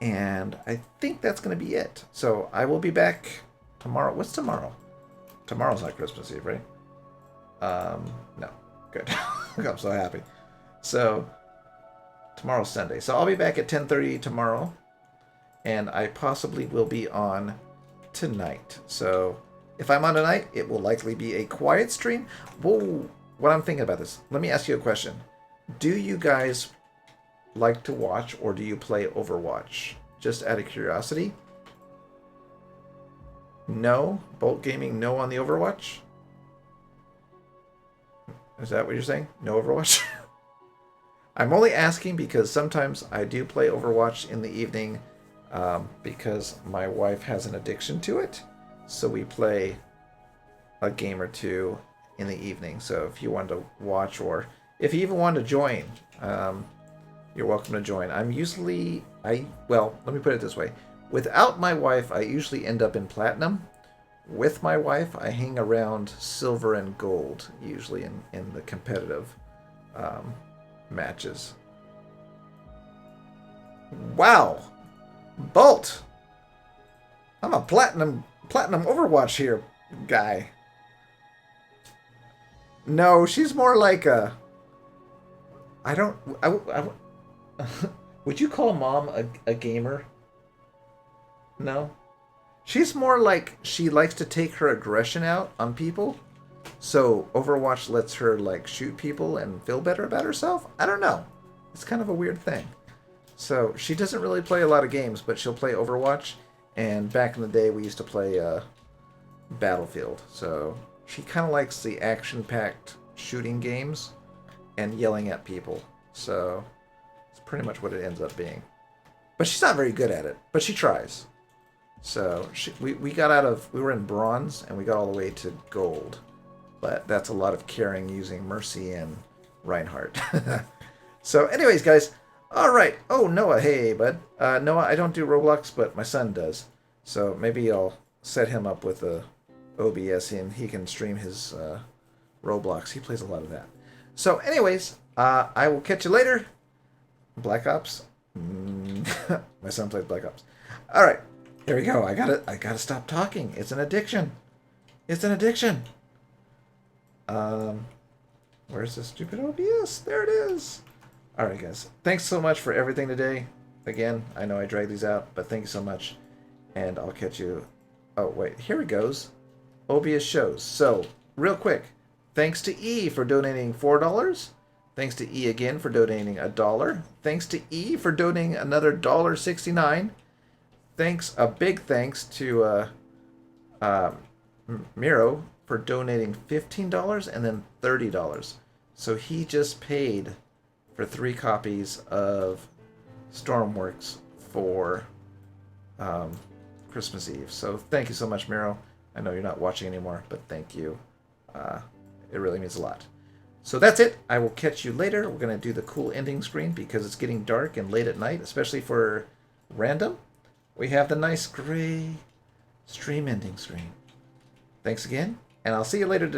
And I think that's going to be it. So I will be back tomorrow. What's tomorrow? Tomorrow's not Christmas Eve, right? No. Good. I'm so happy. So tomorrow's Sunday. So I'll be back at 10:30 tomorrow. And I possibly will be on tonight. So if I'm on tonight, it will likely be a quiet stream. Whoa, what I'm thinking about this. Let me ask you a question. Do you guys like to watch or do you play Overwatch? Just out of curiosity. No? Bolt Gaming, no on the Overwatch? Is that what you're saying? No Overwatch? I'm only asking because sometimes I do play Overwatch in the evening because my wife has an addiction to it. So we play a game or two in the evening. So if you want to watch or if you even want to join, you're welcome to join. I'm usually, well, let me put it this way. Without my wife, I usually end up in platinum. With my wife, I hang around silver and gold, usually in the competitive matches. Wow! Bolt! I'm a platinum Overwatch here guy. No, she's more like a... would you call mom a gamer? No? She's more like she likes to take her aggression out on people. So Overwatch lets her like shoot people and feel better about herself? I don't know. It's kind of a weird thing. So she doesn't really play a lot of games, but she'll play Overwatch. And back in the day, we used to play Battlefield. So she kind of likes the action-packed shooting games and yelling at people. So it's pretty much what it ends up being. But she's not very good at it, but she tries. So we were in bronze and we got all the way to gold. But that's a lot of carrying using Mercy and Reinhardt. So anyways, guys, all right. Oh, Noah, hey, bud. Noah, I don't do Roblox, but my son does. So maybe I'll set him up with a OBS and he can stream his Roblox. He plays a lot of that. So anyways, I will catch you later. Black Ops. My son plays Black Ops. All right. There we go. I gotta stop talking. It's an addiction. It's an addiction. Where's the stupid OBS? There it is. All right, guys. Thanks so much for everything today. Again, I know I dragged these out, but thank you so much. And I'll catch you. Oh, wait. Here it goes. OBS shows. So, real quick. Thanks to E for donating $4. Thanks to E again for donating $1. Thanks to E for donating another $1.69. A big thanks to Miro for donating $15 and then $30. So he just paid for 3 copies of Stormworks for Christmas Eve. So thank you so much, Miro. I know you're not watching anymore, but thank you. It really means a lot. So that's it. I will catch you later. We're going to do the cool ending screen because it's getting dark and late at night, especially for random. We have the nice gray stream ending screen. Thanks again, and I'll see you later today.